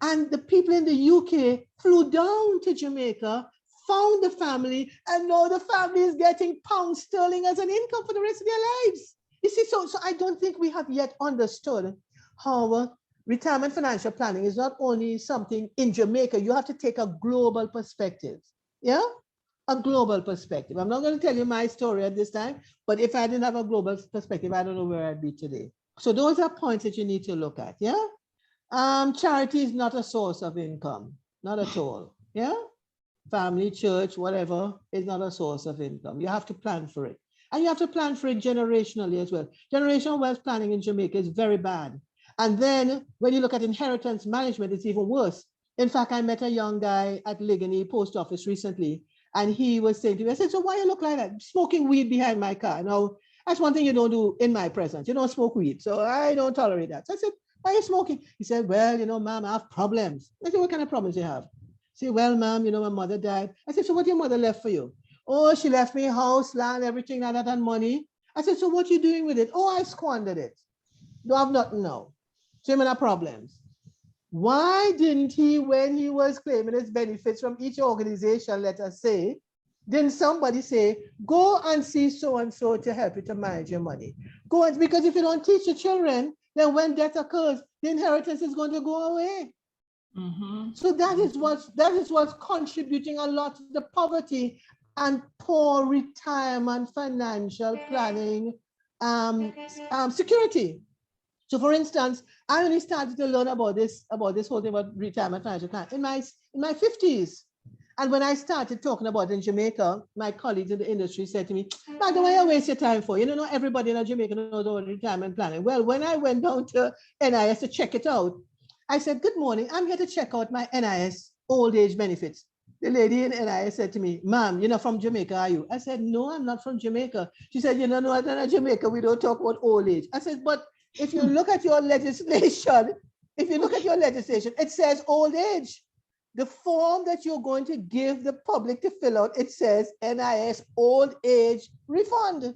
And the people in the UK flew down to Jamaica, found the family, and now the family is getting pound sterling as an income for the rest of their lives. You see, so I don't think we have yet understood how retirement financial planning is not only something in Jamaica. You have to take a global perspective. Yeah, a global perspective. I'm not going to tell you my story at this time, but if I didn't have a global perspective, I don't know where I'd be today. So those are points that you need to look at. Yeah. Charity is not a source of income, not at all. Yeah. Family, church, whatever, is not a source of income. You have to plan for it. And you have to plan for it generationally as well. Generational wealth planning in Jamaica is very bad. And then when you look at inheritance management, it's even worse. In fact, I met a young guy at Ligony post office recently, and he was saying to me, I said, so why you look like that? Smoking weed behind my car. Now, that's one thing you don't do in my presence. You don't smoke weed. So I don't tolerate that. So I said, why are you smoking? He said, well, you know, ma'am, I have problems. I said, what kind of problems you have? He said, well, ma'am, you know, my mother died. I said, so what your mother left for you? Oh, she left me house, land, everything like that, and money. I said, so what you doing with it? Oh, I squandered it. Don't have nothing now. So many problems. Why didn't he, when he was claiming his benefits from each organization, let us say, didn't somebody say, go and see so-and-so to help you to manage your money? Go and, because if you don't teach your children, then when death occurs, the inheritance is going to go away. Mm-hmm. So that is what's contributing a lot to the poverty and poor retirement financial planning security. So for instance, I only started to learn about this whole thing about retirement financial plan in my 50s. And when I started talking about it in Jamaica, my colleagues in the industry said to me, Magda, why you waste your time for? You know, not everybody in Jamaica knows about retirement planning. Well, when I went down to NIS to check it out, I said, good morning, I'm here to check out my NIS old age benefits. The lady in NIS said to me, ma'am, you're not from Jamaica, are you? I said, no, I'm not from Jamaica. She said, you know, no, in Jamaica, we don't talk about old age. I said, but if you look at your legislation, it says old age. The form that you're going to give the public to fill out, it says NIS old age refund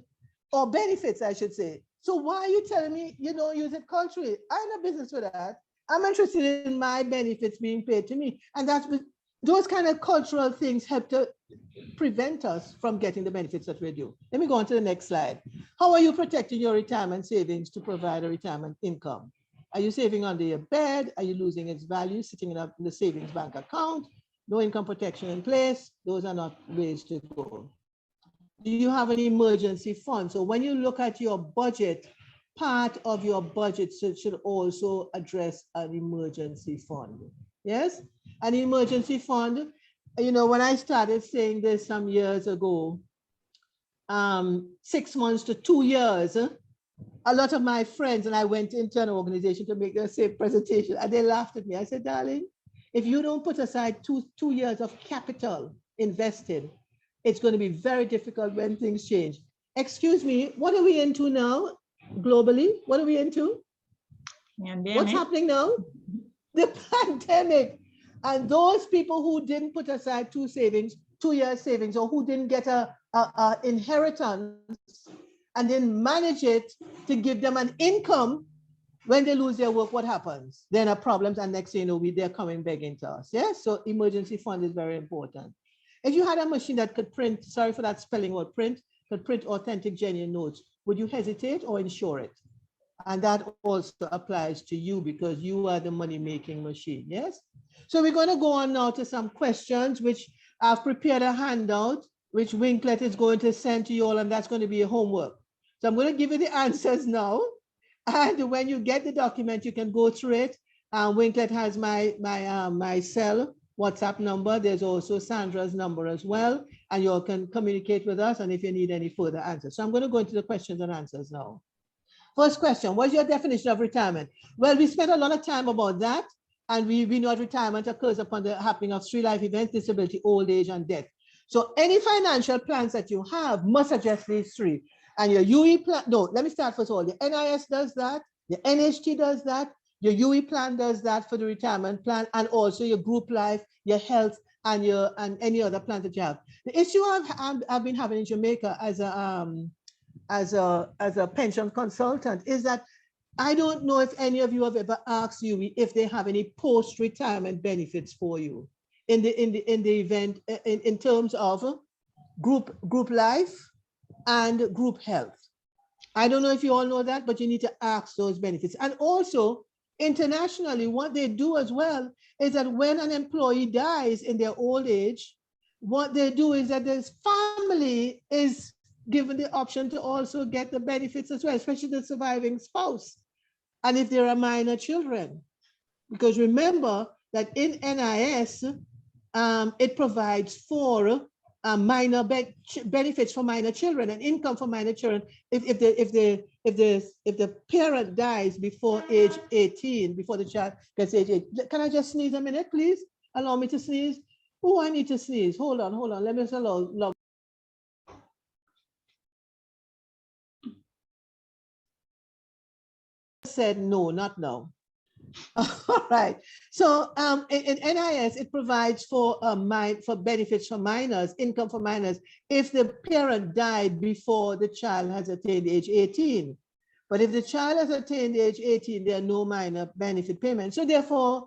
or benefits, I should say. So why are you telling me you don't use it culturally? I'm in a business with that. I'm interested in my benefits being paid to me. And that's those kind of cultural things help to prevent us from getting the benefits that we do. Let me go on to the next slide. How are you protecting your retirement savings to provide a retirement income? Are you saving under your bed? Are you losing its value sitting in the savings bank account? No income protection in place? Those are not ways to go. Do you have an emergency fund? So when you look at your budget, part of your budget should also address an emergency fund. Yes, an emergency fund. You know, when I started saying this some years ago, 6 months to 2 years, a lot of my friends and I went into an organization to make the same presentation, and they laughed at me. I said, darling, if you don't put aside two years of capital invested, it's going to be very difficult when things change. Excuse me, what are we into now globally? What are we into? Pandemic. What's happening now? The pandemic. And those people who didn't put aside 2 years savings, or who didn't get a inheritance and then manage it to give them an income, when they lose their work, what happens? Then are problems, and next thing you know, they're coming begging to us. Yes, so emergency fund is very important. If you had a machine that could print, sorry for that spelling word, could print authentic, genuine notes, would you hesitate or insure it? And that also applies to you because you are the money-making machine, yes? So we're going to go on now to some questions, which I've prepared a handout, which Winklet is going to send to you all, and that's going to be a homework. So I'm going to give you the answers now. And when you get the document, you can go through it. Winklet has my cell WhatsApp number. There's also Sandra's number as well. And you all can communicate with us, and if you need any further answers. So I'm going to go into the questions and answers now. First question, what's your definition of retirement? Well, we spent a lot of time about that. And we know retirement occurs upon the happening of 3 life events: disability, old age, and death. So any financial plans that you have must address these 3. And your UE plan, no, let me start first of all. Your NIS does that, your NHT does that, your UE plan does that for the retirement plan, and also your group life, your health, and any other plans that you have. The issue I've been having in Jamaica as a pension consultant is that I don't know if any of you have ever asked UE if they have any post-retirement benefits for you. in the event in terms of group life and group health. I don't know if you all know that, but you need to ask those benefits. And also internationally, what they do as well is that when an employee dies in their old age, what they do is that the family is given the option to also get the benefits as well, especially the surviving spouse. And if there are minor children, because remember that in NIS, it provides for minor benefits for minor children and income for minor children if the parent dies before age 18, before the child gets age 8. Can I just sneeze a minute, please? Allow me to sneeze. Oh, I need to sneeze. Hold on. Let me just allow. Said no, not now. All right. So in NIS, it provides for benefits for minors, income for minors, if the parent died before the child has attained age 18. But if the child has attained age 18, there are no minor benefit payments. So therefore,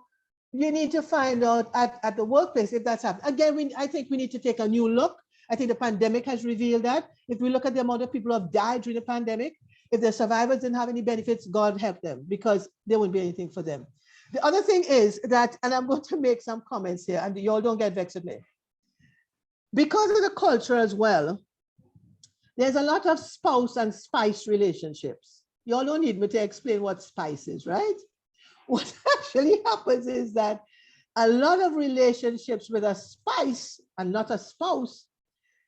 you need to find out at the workplace if that's happening. Again, I think we need to take a new look. I think the pandemic has revealed that. If we look at the amount of people who have died during the pandemic, if the survivors didn't have any benefits, God help them, because there wouldn't be anything for them. The other thing is that, and I'm going to make some comments here, and you all don't get vexed with me. Because of the culture as well, there's a lot of spouse and spice relationships. You all don't need me to explain what spice is, right? What actually happens is that a lot of relationships with a spice and not a spouse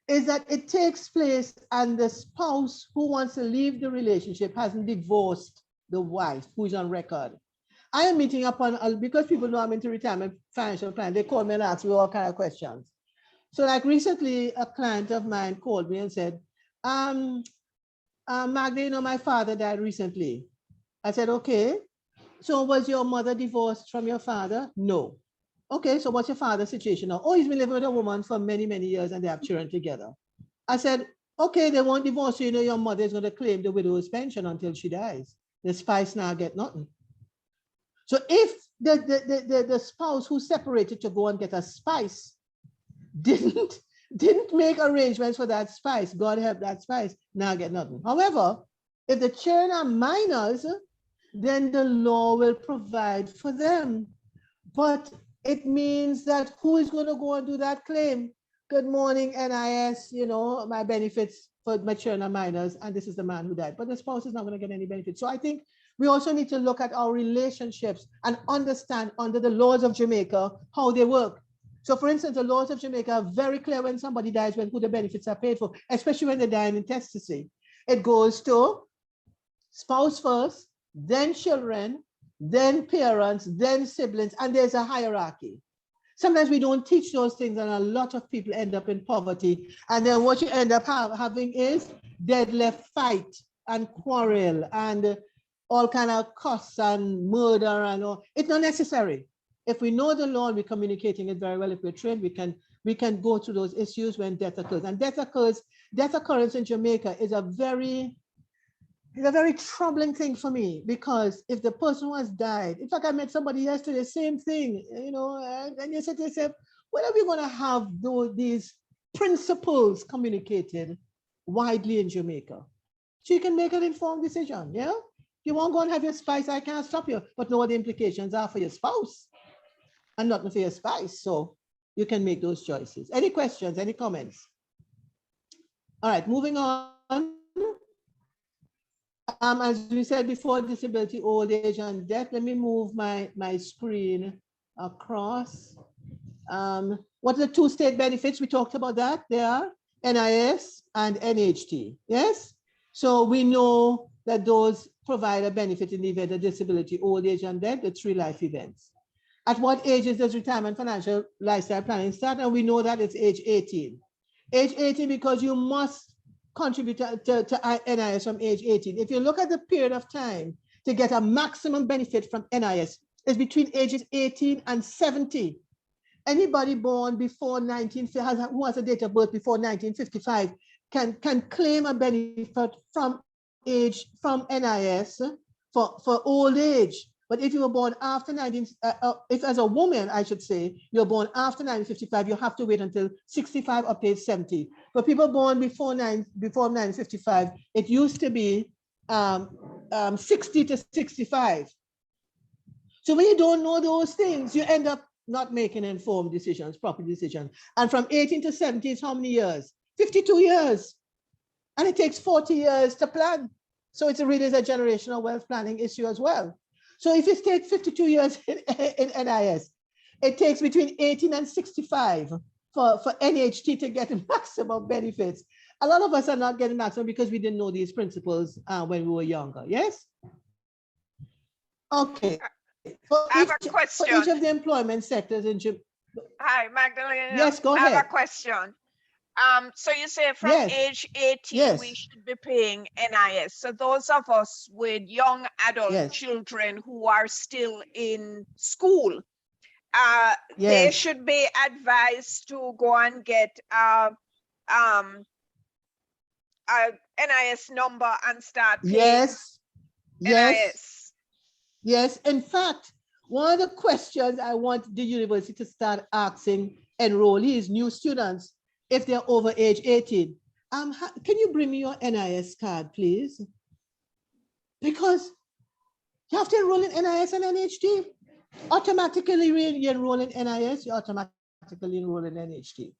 is that it takes place and the spouse who wants to leave the relationship hasn't divorced the wife who's on record. I am meeting up on, because people know I'm into retirement financial plan, they call me and ask me all kinds of questions. So like recently, a client of mine called me and said, Magda, you know, my father died recently. I said, okay. So was your mother divorced from your father? No. Okay, so what's your father's situation now? Oh, he's been living with a woman for many, many years and they have children together. I said, okay, they won't divorce you. You know, your mother is going to claim the widow's pension until she dies. The spouse now get nothing. So if the spouse who separated to go and get a spouse didn't make arrangements for that spouse, God help that spouse, now get nothing. However, if the children are minors, then the law will provide for them. But it means that who is going to go and do that claim? Good morning, NIS, you know, my benefits for my children are minors, and this is the man who died. But the spouse is not going to get any benefits. So I think we also need to look at our relationships and understand under the laws of Jamaica how they work. So for instance, the laws of Jamaica are very clear when somebody dies, when who the benefits are paid for, especially when they die in intestacy. It goes to spouse first, then children, then parents, then siblings, and there's a hierarchy. Sometimes we don't teach those things and a lot of people end up in poverty. And then what you end up having is dead left fight and quarrel and all kind of cuss and murder and all. It's not necessary. If we know the law and we're communicating it very well, if we're trained, we can go through those issues when death occurs. And death occurrence in Jamaica is a very troubling thing for me, because if the person who has died, in fact, I met somebody yesterday, same thing, you know, and you said to yourself, when are we going to have these principles communicated widely in Jamaica? So you can make an informed decision, yeah? You won't go and have your spouse, I can't stop you, but know what the implications are for your spouse and not for your spouse. So you can make those choices. Any questions, any comments? All right, moving on. As we said before, disability, old age, and death. Let me move my screen across. What are the two state benefits? We talked about that. They are NIS and NHT. Yes? So we know that those provide a benefit in the event of disability, old age, and death, the three life events. At what ages does retirement financial lifestyle planning start? And we know that it's age 18. Age 18 because you must contribute to NIS from age 18. If you look at the period of time to get a maximum benefit from NIS, is between ages 18 and 70. Anybody born before who has a date of birth before 1955 can claim a benefit from NIS for old age. But if you were born after if as a woman, I should say, you're born after 1955, you have to wait until 65 up to age 70. For people born before 1955, it used to be 60 to 65. So when you don't know those things, you end up not making informed decisions, proper decisions. And from 18 to 70 is how many years? 52 years. And it takes 40 years to plan. So it's really a generational wealth planning issue as well. So if it takes 52 years in NIS, it takes between 18 and 65 for NHT to get maximum benefits. A lot of us are not getting maximum because we didn't know these principles when we were younger, yes? Okay. I have a question. For each of the employment sectors in Jamaica. Hi, Magdalena. Yes, go ahead. I have a question. So you say from age 18, we should be paying NIS. So those of us with young adult children who are still in school, they should be advised to go and get a NIS number and start paying NIS. Yes, in fact, one of the questions I want the university to start asking enrollees, new students, if they're over age 18, can you bring me your NIS card, please? Because you have to enroll in NIS and NHT. Automatically, when you enroll in NIS, you automatically enroll in NHT.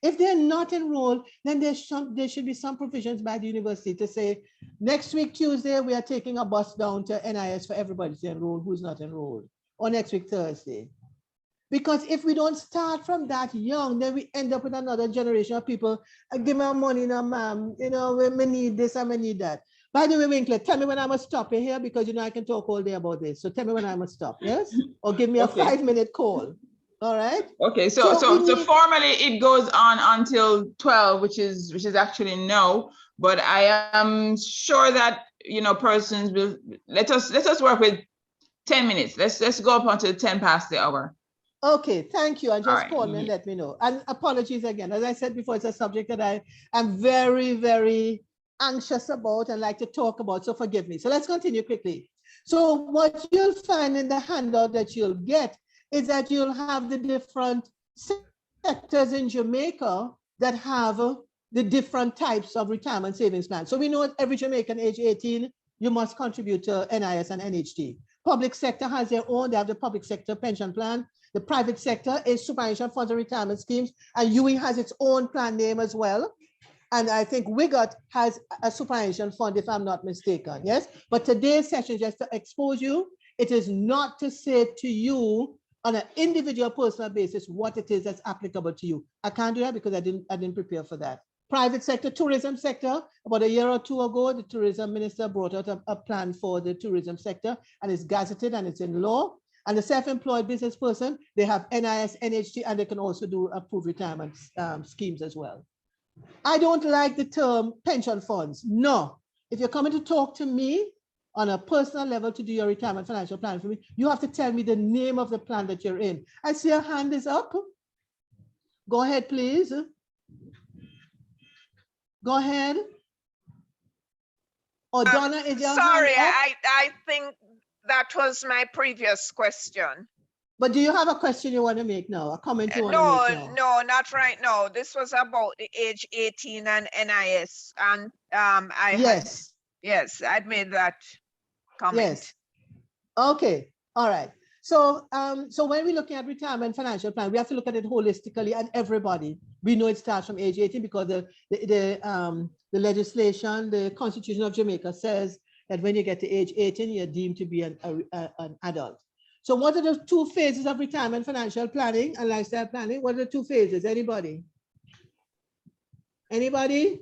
If they're not enrolled, then there should be some provisions by the university to say, next week, Tuesday, we are taking a bus down to NIS for everybody to enroll who's not enrolled, or next week, Thursday. Because if we don't start from that young, then we end up with another generation of people, give me money now, ma'am, you know, we need this and we need that. By the way, Winklet, tell me when I must stop here because, you know, I can talk all day about this. So tell me when I must stop, yes? Or give me a 5-minute call. All right. Okay. So formally it goes on until 12, which is actually no. But I am sure that, you know, persons will let us work with 10 minutes. Let's go up until 10 past the hour. Okay, thank you. And just call me and let me know. And apologies again. As I said before, it's a subject that I am very, very anxious about and like to talk about. So forgive me. So let's continue quickly. So what you'll find in the handout that you'll get is that you'll have the different sectors in Jamaica that have the different types of retirement savings plans. So we know that every Jamaican age 18, you must contribute to NIS and NHT. Public sector has their own, they have the public sector pension plan. The private sector is superannuation funds and retirement schemes, and UE has its own plan name as well. And I think Wigot has a superannuation fund, if I'm not mistaken, yes? But today's session, just to expose you, it is not to say to you on an individual personal basis what it is that's applicable to you. I can't do that because I didn't prepare for that. Private sector, tourism sector, about a year or two ago, the tourism minister brought out a plan for the tourism sector, and it's gazetted and it's in law. And the self-employed business person, they have NIS, NHT, and they can also do approved retirement schemes as well. I don't like the term pension funds. No, if you're coming to talk to me on a personal level to do your retirement financial plan for me, you have to tell me the name of the plan that you're in. I see your hand is up. Go ahead, please. Go ahead. Oh, Donna, is your sorry, hand up? I think that was my previous question. But do you have a question you want to make now? A comment you want to make now? No, not right now. This was about the age 18 and NIS. And I'd made that comment. Yes. Okay. All right. So so when we're looking at retirement financial plan, we have to look at it holistically, and everybody. We know it starts from age 18 because the legislation, the Constitution of Jamaica says that when you get to age 18, you're deemed to be an adult. So what are the two phases of retirement financial planning and lifestyle planning? What are the two phases? Anybody? Anybody?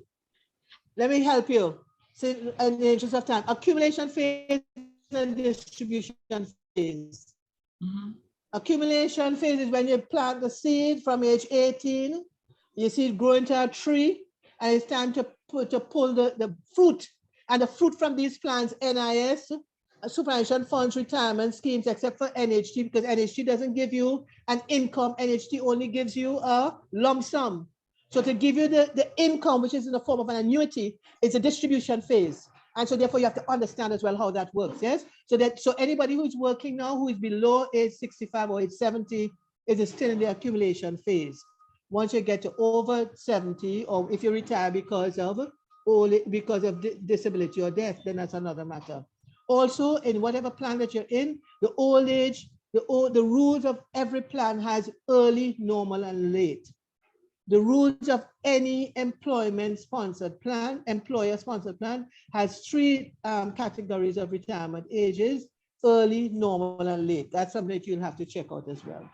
Let me help you. So in the interest of time, accumulation phase and distribution phase. Mm-hmm. Accumulation phase is when you plant the seed from age 18, you see it grow into a tree, and it's time to pull the fruit. And the fruit from these plants, NIS, superannuation funds, retirement schemes, except for NHT, because NHT doesn't give you an income. NHT only gives you a lump sum. So to give you the income, which is in the form of an annuity, is a distribution phase. And so therefore you have to understand as well how that works, yes? So anybody who's working now who is below age 65 or age 70 is still in the accumulation phase. Once you get to over 70, or if you retire because of disability or death, then that's another matter. Also, in whatever plan that you're in, the old age, the rules of every plan has early, normal, and late. The rules of any employer-sponsored plan has three categories of retirement ages: early, normal, and late. That's something that you'll have to check out as well.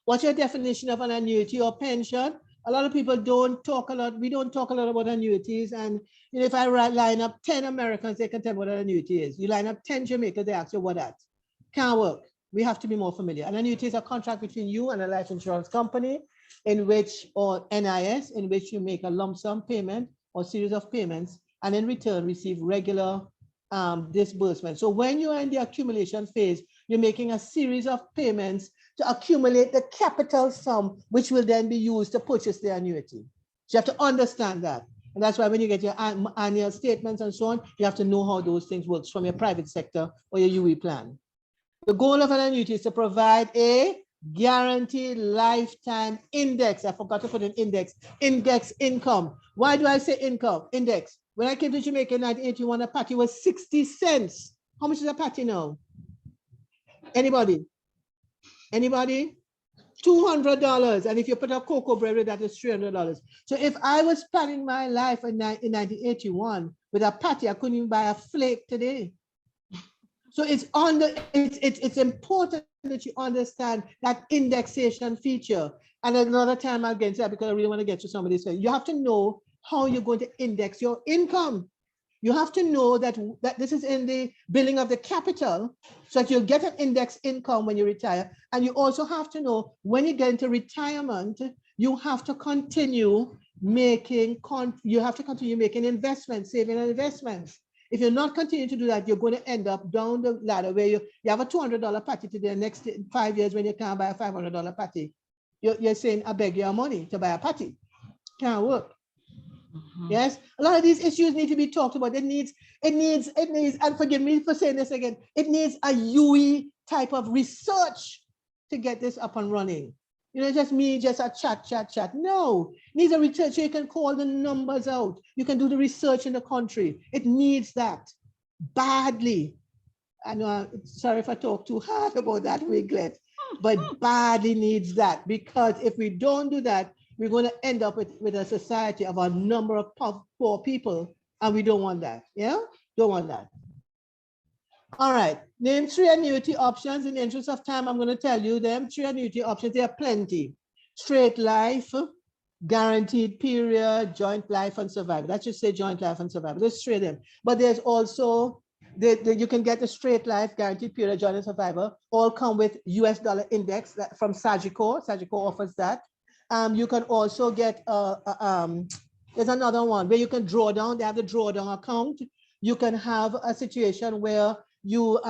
What's your definition of an annuity or pension? A lot of people don't talk a lot. We don't talk a lot about annuities. And you know, if I line up 10 Americans, they can tell me what an annuity is. You line up 10 Jamaicans, they ask you what that. Can't work. We have to be more familiar. An annuity is a contract between you and a life insurance company in which, or NIS, in which you make a lump sum payment or series of payments, and in return receive regular disbursement. So when you are in the accumulation phase, you're making a series of payments to accumulate the capital sum, which will then be used to purchase the annuity. So you have to understand that. And that's why when you get your annual statements and so on, you have to know how those things work from your private sector or your UE plan. The goal of an annuity is to provide a guaranteed lifetime index. I forgot to put an index income. Why do I say income? Index. When I came to Jamaica in 1981, a patty was 60 cents. How much is a patty now? Anybody? Anybody? $200. And if you put a cocoa bread with that, it's $300. So if I was planning my life in 1981 with a patty, I couldn't even buy a flake today. So it's important that you understand that indexation feature. And another time I'll get to that because I really want to get to some of this. You have to know how you're going to index your income. You have to know that this is in the building of the capital, so that you'll get an index income when you retire. And you also have to know when you get into retirement, you have to continue making investments, saving and investments. If you're not continuing to do that, you're going to end up down the ladder where you have a $200 patty today, the next 5 years when you can't buy a $500 patty. You're saying, I beg your money to buy a patty. Can't work. Yes, a lot of these issues need to be talked about. It needs, and forgive me for saying this again, it needs a UE type of research to get this up and running. You know, just a chat. No, it needs a research. You can call the numbers out. You can do the research in the country. It needs that badly. I know, sorry if I talk too hard about that, Winklet, but badly needs that, because if we don't do that, we're going to end up with a society of a number of poor people, and we don't want that. Yeah, don't want that. All right, name 3 annuity options. In the interest of time, I'm going to tell you them. 3 annuity options, there are plenty. Straight life, guaranteed period, joint life and survival. That should say joint life and survival. There's 3 of them. But there's also, you can get the straight life, guaranteed period, joint and survival, all come with US dollar index from Sagicor. Sagicor offers that. You can also get, there's another one where you can draw down. They have the drawdown account. You can have a situation where you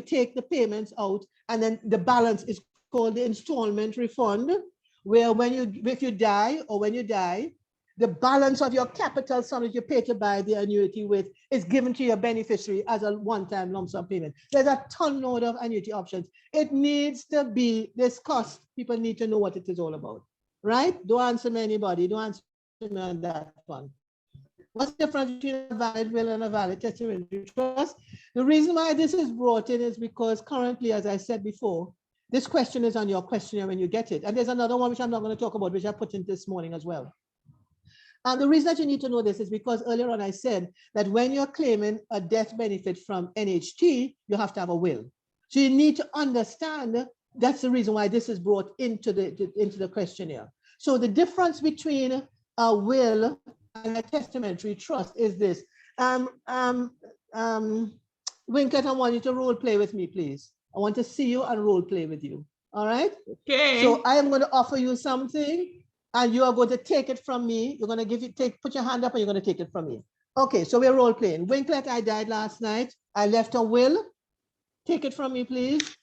take the payments out, and then the balance is called the installment refund, where if you die, the balance of your capital sum that you pay to buy the annuity with is given to your beneficiary as a one-time lump sum payment. There's a ton load of annuity options. It needs to be discussed. People need to know what it is all about. Right? Don't answer me, anybody. Don't answer me on that one. What's the difference between a valid will and a valid testamentary trust? The reason why this is brought in is because currently, as I said before, this question is on your questionnaire when you get it. And there's another one which I'm not going to talk about, which I put in this morning as well. And the reason that you need to know this is because earlier on I said that when you're claiming a death benefit from NHT, you have to have a will. So you need to understand. That's the reason why this is brought into the questionnaire. So the difference between a will and a testamentary trust is this. Winklet, I want you to role play with me, please. I want to see you and role play with you. All right? Okay. So I am going to offer you something, and you are going to take it from me. You're going to put your hand up, and you're going to take it from me. Okay, so we're role playing. Winklet, I died last night. I left a will. Take it from me, please.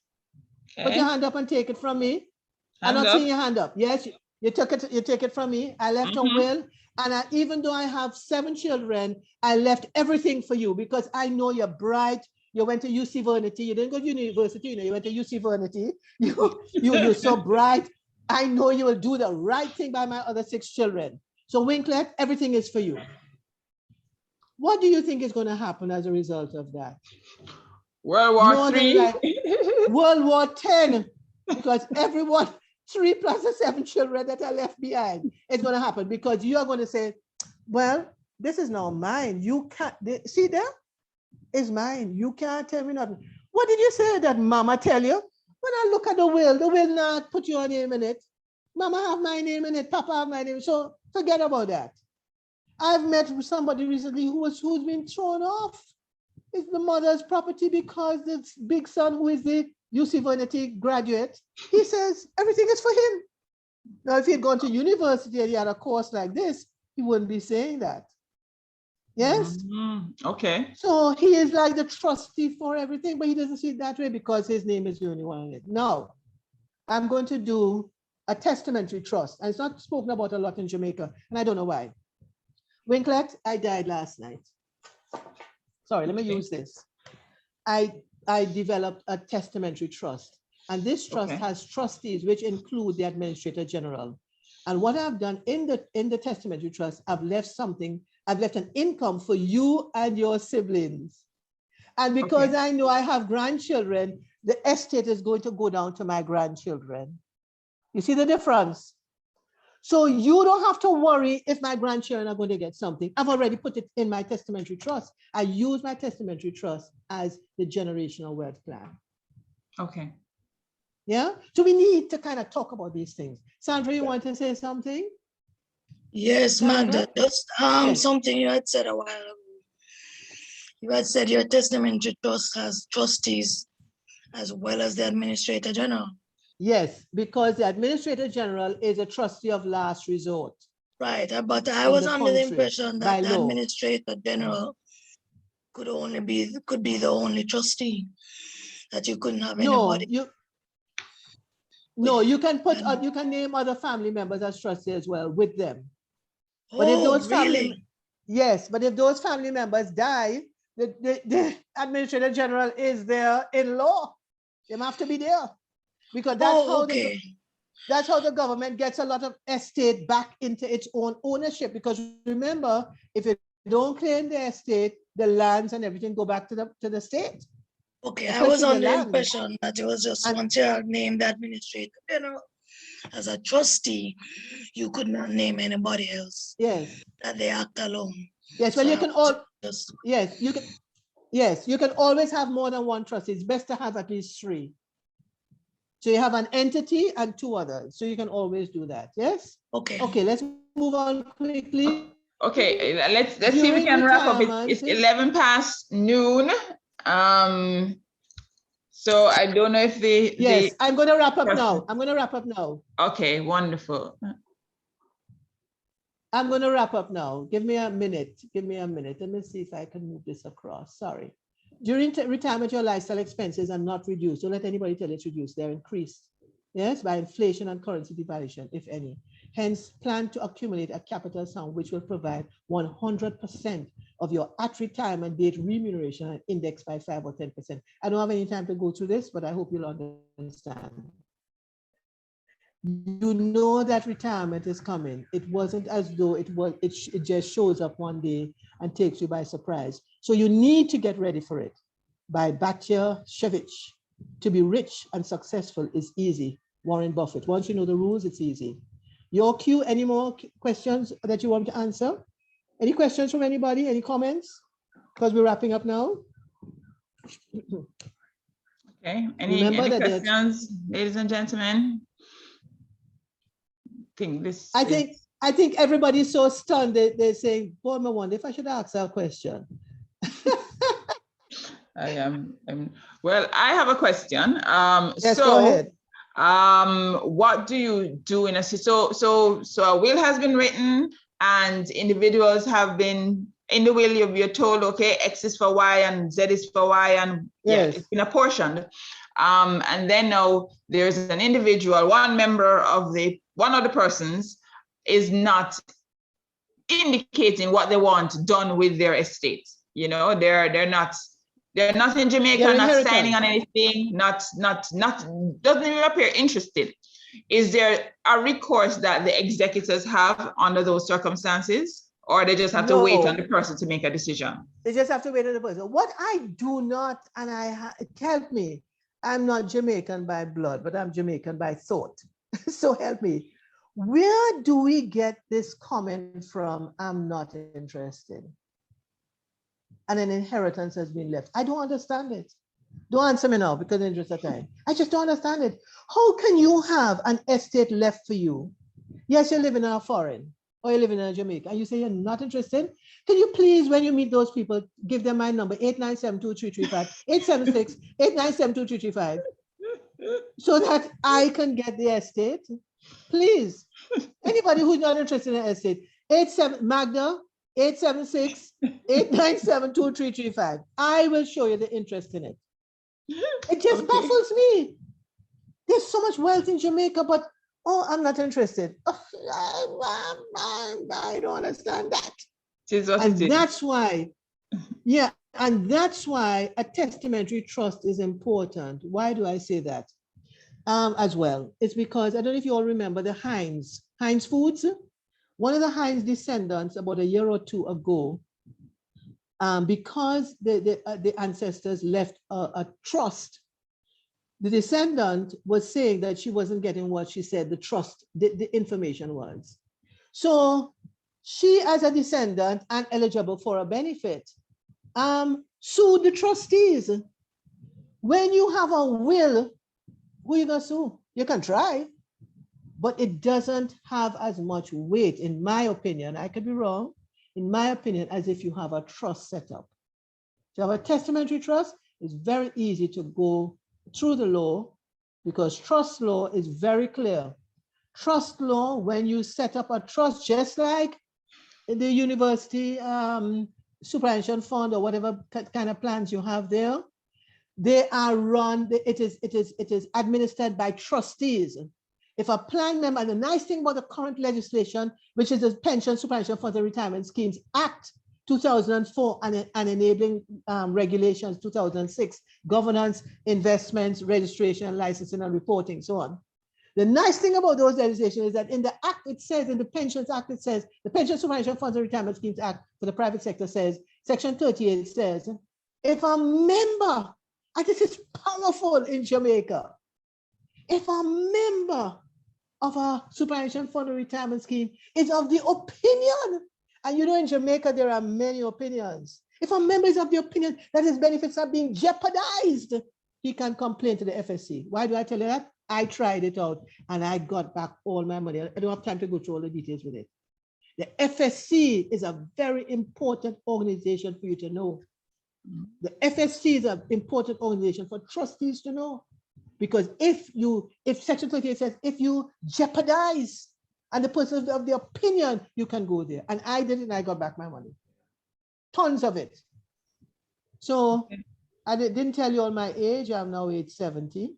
Okay. Put your hand up and take it from me. I'm not seeing your hand up. Yes, You take it from me. I left a will, and even though I have 7 children, I left everything for you because I know you're bright. You went to UC Vernity. You didn't go to university. You went to UC Vernity. You're so bright. I know you will do the right thing by my other 6 children. So Winklet, everything is for you. What do you think is going to happen as a result of that? World War III. Like World War 10, because everyone, 3 plus the 7 children that are left behind, it's going to happen because you are going to say, well, this is now mine. You can't, see there? It's mine. You can't tell me nothing. What did you say that mama tell you? When I look at the will not put your name in it. Mama have my name in it, Papa have my name. So forget about that. I've met somebody recently who's been thrown off. It's the mother's property because the big son, who is the UC Vernity graduate, he says everything is for him. Now, if he had gone to university and he had a course like this, he wouldn't be saying that. Yes? Okay. So he is like the trustee for everything, but he doesn't see it that way because his name is the only one in it. No, I'm going to do a testamentary trust. And it's not spoken about a lot in Jamaica, and I don't know why. Winklet, I died last night. Sorry, let me use this. I developed a testamentary trust, and this trust has trustees, which include the Administrator General. And what I've done in the testamentary trust, I've left an income for you and your siblings. And because I know I have grandchildren, the estate is going to go down to my grandchildren. You see the difference? So you don't have to worry if my grandchildren are going to get something. I've already put it in my testamentary trust. I use my testamentary trust as the generational wealth plan. Okay. Yeah. So we need to kind of talk about these things. Sandra, you want to say something? Yes, Magda, just something you had said a while ago. You had said your testamentary trust has trustees as well as the Administrator General. Yes, because the Administrator General is a trustee of last resort. Right, but I was under the impression that the Administrator General could be the only trustee, that you couldn't have anybody. You can you can name other family members as trustee as well with them. But if those but if those family members die, the Administrator General is their in-law. They have to be there. Because that's how the government gets a lot of estate back into its own ownership. Because remember, if you don't claim the estate, the lands and everything go back to the state. Okay, I was under the impression that it was just once you name the Administrator General as a trustee, you could not name anybody else. Yes. That they act alone. Yes, well, you can you can always have more than one trustee. It's best to have at least 3. So you have an entity and 2 others. So you can always do that. Yes? Okay. Okay, let's move on quickly. Okay, let's see if we can wrap up. It's 11 past noon. So I don't know if I'm going to wrap up now. I'm going to wrap up now. Okay, wonderful. I'm going to wrap up now. Give me a minute. Give me a minute. Let me see if I can move this across. Sorry. During retirement, your lifestyle expenses are not reduced. Don't let anybody tell you it's reduced. They're increased, yes, by inflation and currency devaluation, if any. Hence, plan to accumulate a capital sum which will provide 100% of your at-retirement date remuneration and index by 5 or 10%. I don't have any time to go through this, but I hope you'll understand. You know that retirement is coming. It wasn't as though it just shows up one day and takes you by surprise. So you need to get ready for it. By Batya Shevich. To be rich and successful is easy. Warren Buffett. Once you know the rules, it's easy. Your cue, any more questions that you want to answer? Any questions from anybody? Any comments? Because we're wrapping up now. Okay, any questions, ladies and gentlemen? I think everybody's so stunned. They're saying, boy, I wonder if I should ask a question. I am. Well, I have a question. Yes, go ahead. What do you do in a so a will has been written and individuals have been in the will. You're told, okay, X is for Y and Z is for Y, and it's been apportioned. and then now there's an individual, one of the persons is not indicating what they want done with their estate. You know, they're not in Jamaica, not signing on anything, doesn't even appear interested. Is there a recourse that the executors have under those circumstances, or they just have to wait on the person to make a decision? They just have to wait on the person. What I do not, and help me, I'm not Jamaican by blood, but I'm Jamaican by thought. So help me. Where do we get this comment from, I'm not interested, and an inheritance has been left? I don't understand it. Don't answer me now because of the interest of time. I just don't understand it. How can you have an estate left for you? Yes, you're living in a foreign, or you're living in Jamaica, and you say you're not interested. Can you please, when you meet those people, give them my number, 897-2335, 877-897-2335, so that I can get the estate? Please. Anybody who's not interested in the estate, Magda, 876-897-2335. I will show you the interest in it. It just baffles me. There's so much wealth in Jamaica, but I'm not interested. I don't understand that. And that's why, and that's why a testamentary trust is important. Why do I say that? As well, it's because I don't know if you all remember the Heinz Foods. One of the Heinz descendants about a year or two ago, because the ancestors left a trust, the descendant was saying that she wasn't getting what she said the trust, the information was. So she, as a descendant and eligible for a benefit, sued the trustees. When you have a will, who are you gonna sue? You can try, but it doesn't have as much weight, in my opinion. I could be wrong, in my opinion, as if you have a trust set up. To have a testamentary trust, it's very easy to go through the law, because trust law is very clear. Trust law, when you set up a trust, just like in the university superannuation fund or whatever kind of plans you have there, they are run, it is administered by trustees. If a plan member, and the nice thing about the current legislation, which is the Pension, Superannuation Funds and Retirement Schemes Act 2004 and enabling regulations 2006, governance, investments, registration, licensing and reporting, so on. The nice thing about those legislation is that in the act, it says, in the Pensions Act, it says, the Pension, Superannuation Funds and Retirement Schemes Act for the private sector says, Section 38 says, if a member, and this is powerful in Jamaica, if a member of a superannuation fund or retirement scheme is of the opinion, and you know in Jamaica there are many opinions, if a member is of the opinion that his benefits are being jeopardized, he can complain to the FST. Why do I tell you that? I tried it out and I got back all my money. I don't have time to go through all the details with it. The FST is a very important organization for you to know. The FST is an important organization for trustees to know, because if Section 38 says, if you jeopardize and the person is of the opinion, you can go there. And I did it and I got back my money. Tons of it. So I didn't tell you all my age. I'm now age 70.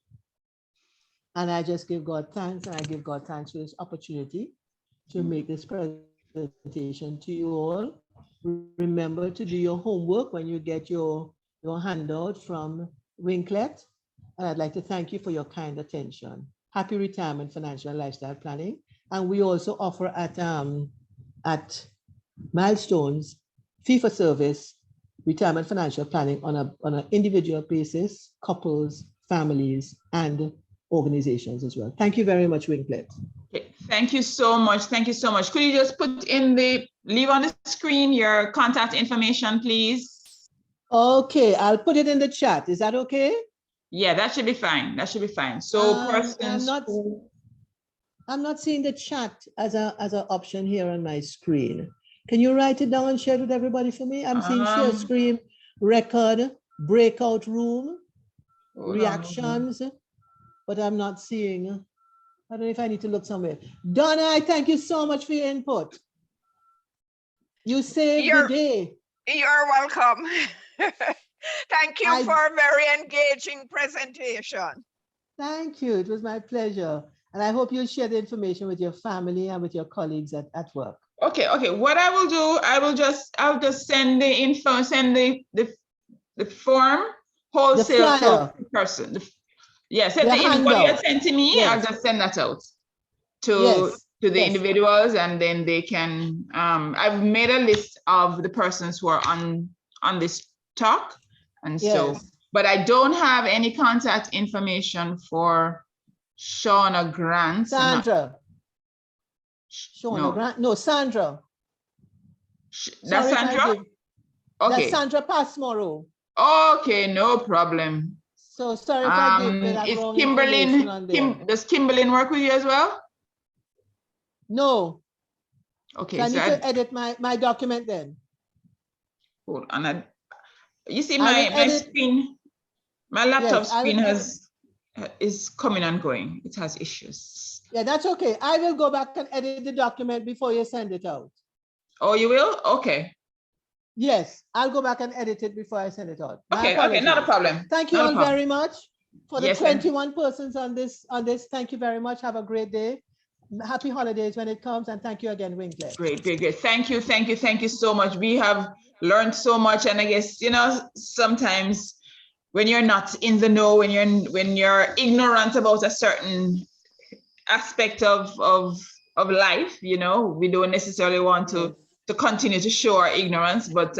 And I just give God thanks, and I give God thanks for this opportunity to make this presentation to you all. Remember to do your homework when you get your handout from Winklet. And I'd like to thank you for your kind attention. Happy retirement, financial and lifestyle planning. And we also offer at Milestones, fee for service, retirement financial planning on an individual basis, couples, families, and organizations as well. Thank you very much, Winklet. Okay. Thank you so much. Thank you so much. Could you just leave on the screen your contact information, please? Okay, I'll put it in the chat. Is that okay? Yeah, that should be fine. That should be fine. So I'm not seeing the chat as an option here on my screen. Can you write it down and share it with everybody for me? I'm seeing share screen, record, breakout room, reactions, but I'm not seeing. I don't know if I need to look somewhere. Donna, I thank you so much for your input. You saved the day. You're welcome. Thank you for a very engaging presentation. Thank you. It was my pleasure. And I hope you'll share the information with your family and with your colleagues at work. Okay. What I will do, I'll just send the info, send the form wholesale to the person. Yes, what you had sent to me, I'll just send that out to the individuals, and then they can. I've made a list of the persons who are on this talk, and so. But I don't have any contact information for Shauna Grant. Sandra. Shauna Grant. No, Sandra. That's Sandra? Okay. That's Sandra Passmore. Okay, no problem. So sorry if I gave you that wrong information on there. Does Kimberlyn work with you as well? No. Okay. So I need to edit my document then. Hold on. You see my screen, my laptop screen is coming and going. It has issues. Yeah, that's okay. I will go back and edit the document before you send it out. Oh, you will? Okay. Yes, I'll go back and edit it before I send it out. Okay, not a problem. Thank you all very much for the 21 persons on this. Thank you very much. Have a great day. Happy holidays when it comes, and thank you again, Winklet. Great. Thank you so much. We have learned so much, and I guess sometimes when you're not in the know, when you're ignorant about a certain aspect of life, we don't necessarily want to continue to show our ignorance, but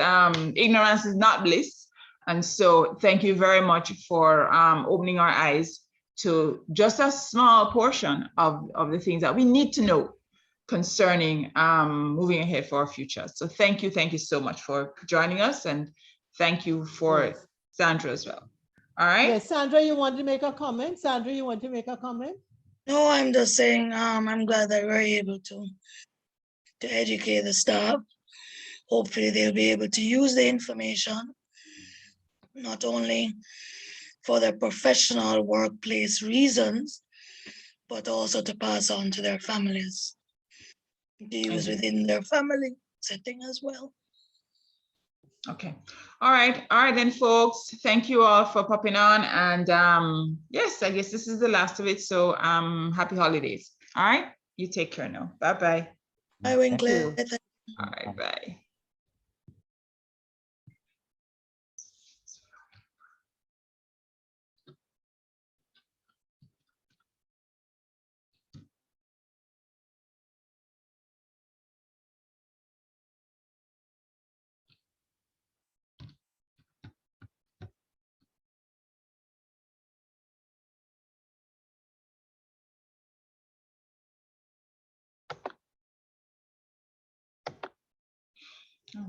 ignorance is not bliss. And so thank you very much for opening our eyes to just a small portion of the things that we need to know concerning moving ahead for our future. So thank you so much for joining us, and thank you for Sandra as well. All right. Yes, Sandra, you want to make a comment? Sandra, you want to make a comment? No, I'm just saying I'm glad that we're able to educate the staff. Hopefully they'll be able to use the information, not only for their professional workplace reasons, but also to pass on to their families, to use within their family setting as well. Okay. All right then, folks. Thank you all for popping on. And yes, I guess this is the last of it. So happy holidays. All right. You take care now. Bye-bye. Bye, Winklet. All right, bye. Oh.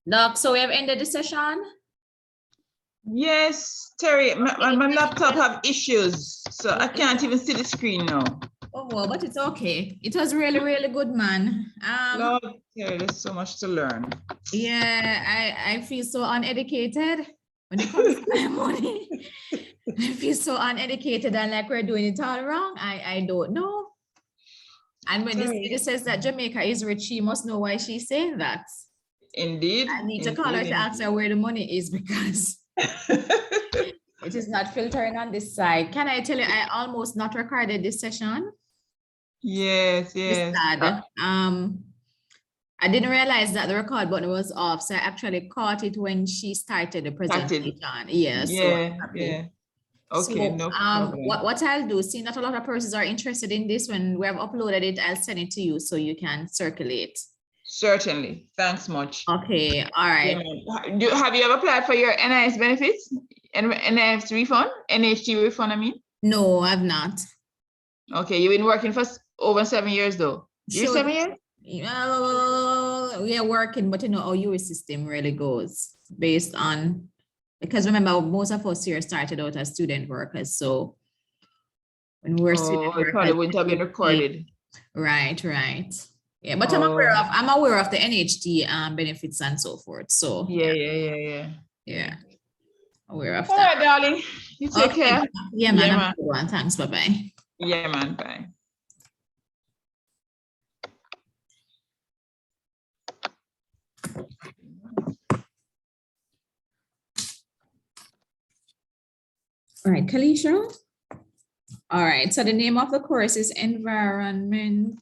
Doc, so we have ended the session? Yes, Terry, my laptop have issues, so I can't even see the screen now. Oh, well, but it's okay. It was really, really good, man. Lord, Terry, there's so much to learn. Yeah, I feel so uneducated when it comes to my money. I feel so uneducated and like we're doing it all wrong. I don't know. And when this lady says that Jamaica is rich, she must know why she's saying that. Indeed. I need to call her to ask her where the money is, because it is not filtering on this side. Can I tell you, I almost not recorded this session. Yes. It's sad. I I didn't realize that the record button was off, so I actually caught it when she started the presentation. Yeah, yeah. Okay, so, no problem. what I'll do, seeing that a lot of persons are interested in this, when we have uploaded it, I'll send it to you so you can circulate. Certainly. Thanks much. Okay, all right. Yeah. Have you ever applied for your NIS benefits? NIS refund? NHT refund, I mean? No, I've not. Okay, you've been working for over 7 years though. You 7 years? We are working, but you know, our US system really goes based on, because remember, most of us here started out as student workers. So when we're student workers, it probably wouldn't have been recorded. Right. Yeah, but I'm aware of the NHT benefits and so forth. So yeah. Aware of that. All right, darling. You take care. Yeah, man. Yeah, man. Thanks. Bye-bye. Yeah, man. Bye. All right, Kalisha. All right, so the name of the course is Environment